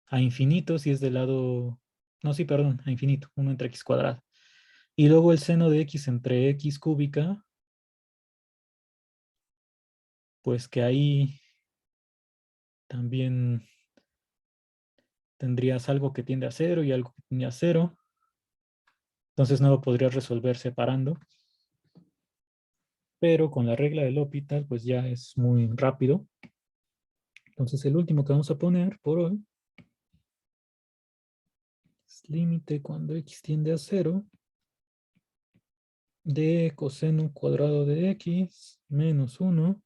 a infinito si es del lado... No, sí, perdón, a infinito, 1 entre x cuadrada. Y luego el seno de x entre x cúbica, pues que ahí también tendrías algo que tiende a 0 y algo que tiende a 0. Entonces no lo podrías resolver separando. Pero con la regla del L'Hopital, pues ya es muy rápido. Entonces el último que vamos a poner por hoy es límite cuando x tiende a 0 de coseno cuadrado de x menos 1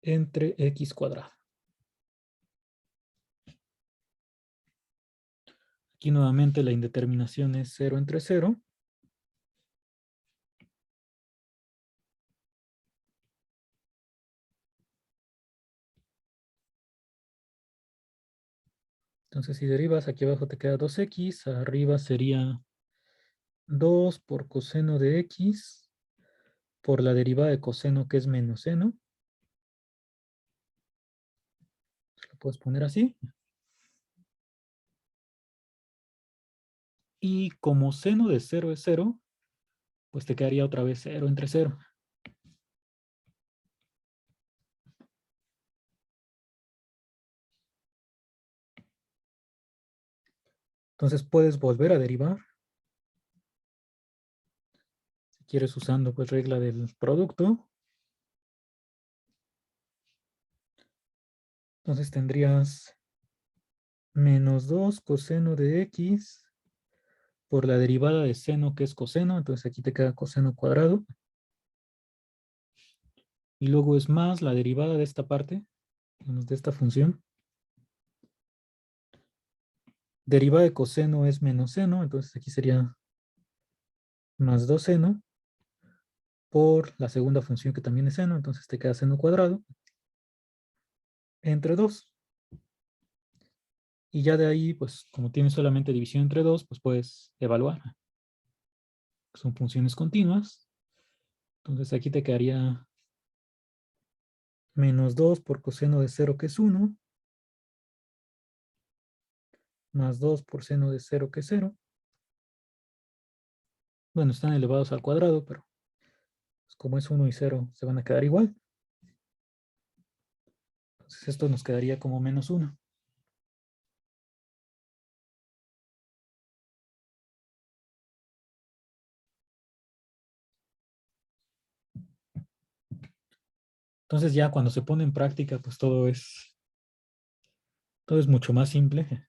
entre x cuadrado. Aquí nuevamente la indeterminación es 0 entre 0. Entonces si derivas, aquí abajo te queda 2x, arriba sería 2 por coseno de x por la derivada de coseno que es menos seno. Lo puedes poner así. Y como seno de 0 es 0, pues te quedaría otra vez 0 entre 0. Entonces puedes volver a derivar. Si quieres usando pues regla del producto. Entonces tendrías menos 2 coseno de x por la derivada de seno que es coseno. Entonces aquí te queda coseno cuadrado. Y luego es más la derivada de esta parte, de esta función. Derivada de coseno es menos seno, entonces aquí sería más 2 seno por la segunda función que también es seno, entonces te queda seno cuadrado entre 2. Y ya de ahí, pues como tienes solamente división entre 2, pues puedes evaluar. Son funciones continuas. Entonces aquí te quedaría menos 2 por coseno de 0 que es 1, más 2 por seno de 0 que es 0. Bueno, están elevados al cuadrado, pero pues, como es 1 y 0, se van a quedar igual. Entonces esto nos quedaría como -1. Entonces ya cuando se pone en práctica, pues todo es mucho más simple.